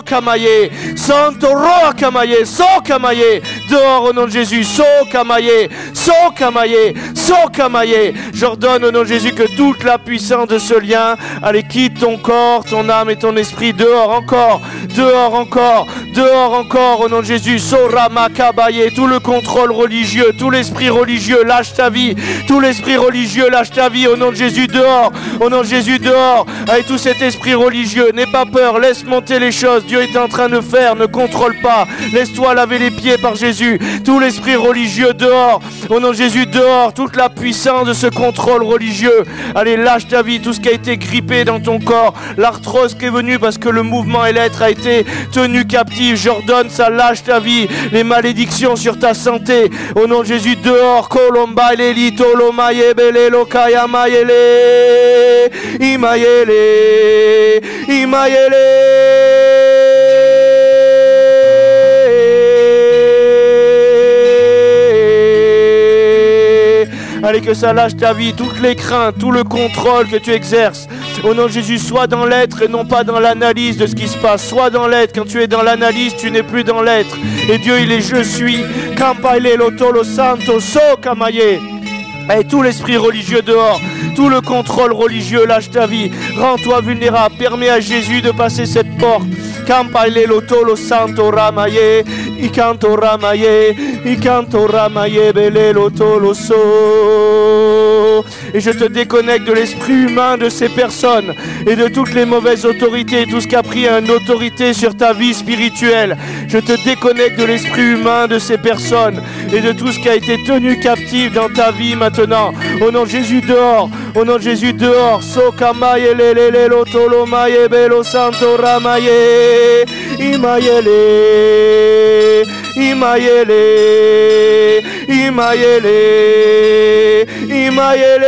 Speaker 1: kamaye. Santo roa kamaye. So kamaye. Dehors au nom de Jésus. So kamaye. So kamaye. So kamaye. J'ordonne au nom de Jésus que toute la puissance de ce lien, allez, quitte ton corps, ton âme et ton esprit. Dehors encore. Dehors encore. Dehors encore au nom de Jésus. So ramakabaye. Tout le contrôle religieux, tout l'esprit religieux, lâche ta vie. Tout l'esprit religieux, lâche ta vie au nom de Jésus. Dehors. Au nom de Jésus, dehors. Avec tout cet esprit religieux, n'aie pas peur. Laisse monter les choses. Dieu est en train de faire. Ne contrôle pas. Laisse-toi laver les pieds par Jésus. Tout l'esprit religieux dehors, au nom de Jésus dehors, toute la puissance de ce contrôle religieux, allez lâche ta vie, tout ce qui a été grippé dans ton corps, l'arthrose qui est venue parce que le mouvement et l'être a été tenu captif, j'ordonne ça, lâche ta vie, les malédictions sur ta santé, au nom de Jésus dehors, kolomba leli tolomaye belelo kaya mayele imayele imayele. Allez, que ça lâche ta vie, toutes les craintes, tout le contrôle que tu exerces. Au nom de Jésus, sois dans l'être et non pas dans l'analyse de ce qui se passe. Sois dans l'être. Quand tu es dans l'analyse, tu n'es plus dans l'être. Et Dieu, il est je suis. Kampaile lotolo santo so kamaye. Et tout l'esprit religieux dehors, tout le contrôle religieux, lâche ta vie. Rends-toi vulnérable. Permets à Jésus de passer cette porte. Kampaile lotolo santo ramaye. Ikanto ramaye. Ikanto ramaye bele lotolo so. Et je te déconnecte de l'esprit humain de ces personnes et de toutes les mauvaises autorités, tout ce qui a pris une autorité sur ta vie spirituelle. Je te déconnecte de l'esprit humain de ces personnes et de tout ce qui a été tenu captif dans ta vie maintenant. Au nom de Jésus dehors, au nom de Jésus dehors. Sokamaye lelele lotolo maye belo santo ramaye imayele imayele imayele imayele.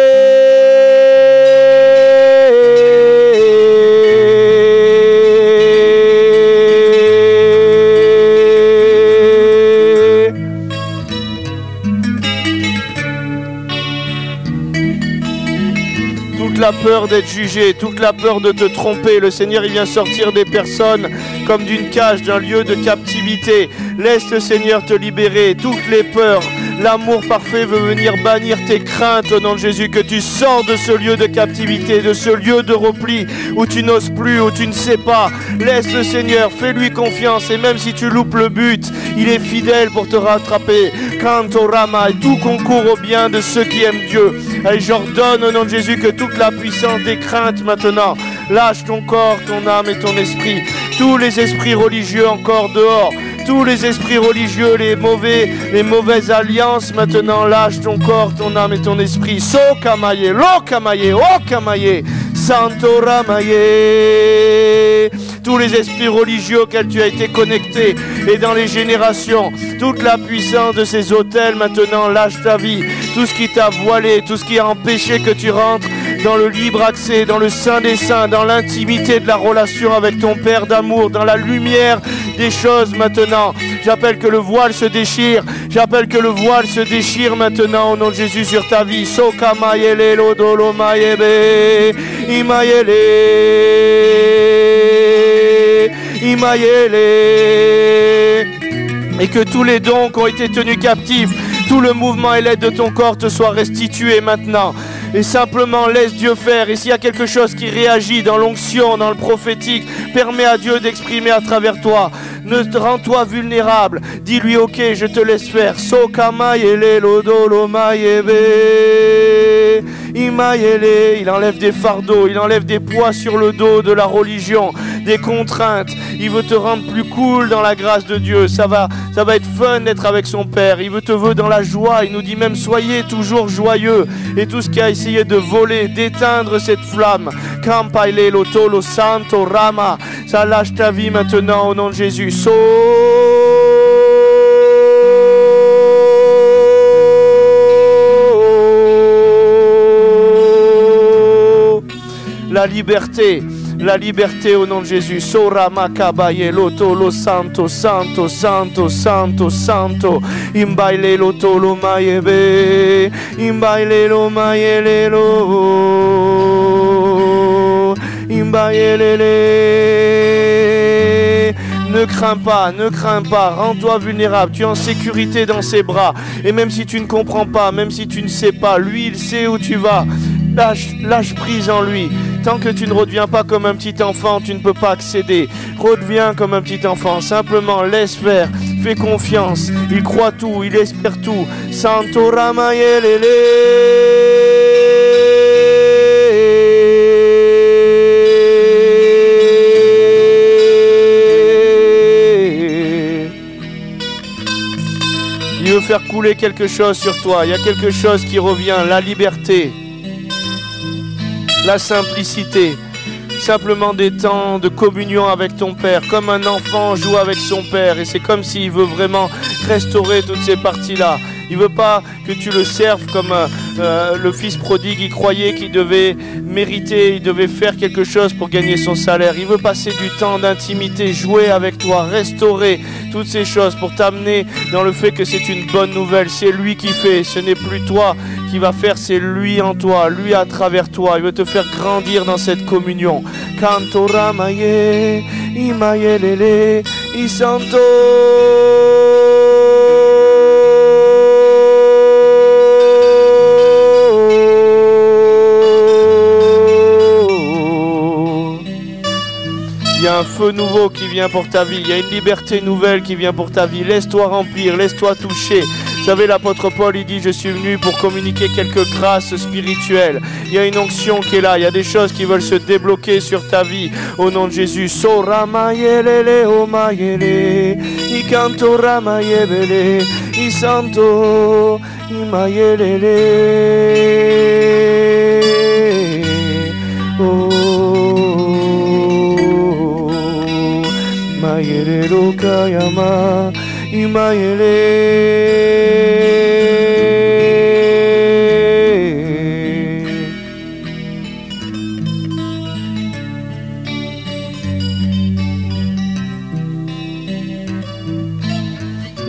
Speaker 1: Toute la peur d'être jugé, toute la peur de te tromper, le Seigneur il vient sortir des personnes comme d'une cage, d'un lieu de captivité. Laisse le Seigneur te libérer, toutes les peurs. L'amour parfait veut venir bannir tes craintes au nom de Jésus, que tu sors de ce lieu de captivité, de ce lieu de repli où tu n'oses plus, où tu ne sais pas. Laisse le Seigneur, fais-lui confiance et même si tu loupes le but, il est fidèle pour te rattraper. Kantorama, tout concourt au bien de ceux qui aiment Dieu. Et j'ordonne au nom de Jésus que toute la puissance des craintes maintenant, lâche ton corps, ton âme et ton esprit. Tous les esprits religieux encore dehors. Tous les esprits religieux, les mauvaises alliances, maintenant lâche ton corps, ton âme et ton esprit. So kamaye, lo kamaye, o kamaye, santo ramaye. Tous les esprits religieux auxquels tu as été connecté et dans les générations, toute la puissance de ces autels maintenant lâche ta vie. Tout ce qui t'a voilé, tout ce qui a empêché que tu rentres dans le libre accès, dans le Saint des Saints, dans l'intimité de la relation avec ton Père d'amour, dans la lumière des choses maintenant. J'appelle que le voile se déchire. J'appelle que le voile se déchire maintenant au nom de Jésus sur ta vie. Sokamaye lelo dolo maebe Imayele, Imayele. Et que tous les dons qui ont été tenus captifs, tout le mouvement et l'aide de ton corps te soient restitués maintenant. Et simplement laisse Dieu faire. Et s'il y a quelque chose qui réagit dans l'onction, dans le prophétique, permets à Dieu d'exprimer à travers toi. Ne te rends-toi vulnérable. Dis-lui, ok, je te laisse faire. Il enlève des fardeaux, il enlève des poids sur le dos de la religion, des contraintes. Il veut te rendre plus cool dans la grâce de Dieu. Ça va être fun d'être avec son Père. Il te veut dans la joie. Il nous dit même soyez toujours joyeux. Et tout ce qui a essayé de voler, d'éteindre cette flamme, Kampaile Lotolo Santo Rama, ça lâche ta vie maintenant au nom de Jésus. La liberté au nom de Jésus. Sora makabaye loto lo santo, santo, santo, santo, santo. Imbaile loto lo maïebe, imbaile lo maïele lo, imbaile le. Ne crains pas, rends-toi vulnérable, tu es en sécurité dans ses bras. Et même si tu ne comprends pas, même si tu ne sais pas, lui il sait où tu vas. Lâche prise en lui. Tant que tu ne redeviens pas comme un petit enfant, tu ne peux pas accéder. Redeviens comme un petit enfant, simplement laisse faire, fais confiance. Il croit tout, il espère tout. Santo Ramayelele. Il veut faire couler quelque chose sur toi. Il y a quelque chose qui revient, la liberté. La simplicité, simplement des temps de communion avec ton Père, comme un enfant joue avec son Père, et c'est comme s'il veut vraiment restaurer toutes ces parties-là. Il veut pas que tu le serves comme le fils prodigue, il croyait qu'il devait mériter, il devait faire quelque chose pour gagner son salaire. Il veut passer du temps d'intimité, jouer avec toi, restaurer toutes ces choses pour t'amener dans le fait que c'est une bonne nouvelle. C'est lui qui fait, ce n'est plus toi qui va faire, c'est lui en toi, lui à travers toi. Il veut te faire grandir dans cette communion. Cantora maye, imayelele, isanto. Il y a un feu nouveau qui vient pour ta vie. Il y a une liberté nouvelle qui vient pour ta vie. Laisse-toi remplir, laisse-toi toucher. Vous savez, l'apôtre Paul, il dit, je suis venu pour communiquer quelques grâces spirituelles. Il y a une onction qui est là. Il y a des choses qui veulent se débloquer sur ta vie. Au nom de Jésus. Sora mayelele o mayele. I canto ramayebele. I santo. I mayelele. Oh. Imayele lokayama, Il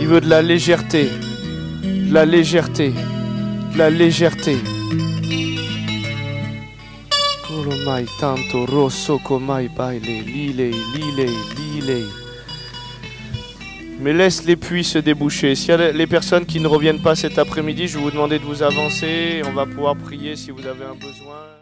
Speaker 1: veut de la légèreté, de la légèreté, de la légèreté. Kolomai tanto rosso komai baile, lile. Mais laisse les puits se déboucher. S'il y a les personnes qui ne reviennent pas cet après-midi, je vais vous demander de vous avancer. On va pouvoir prier si vous avez un besoin.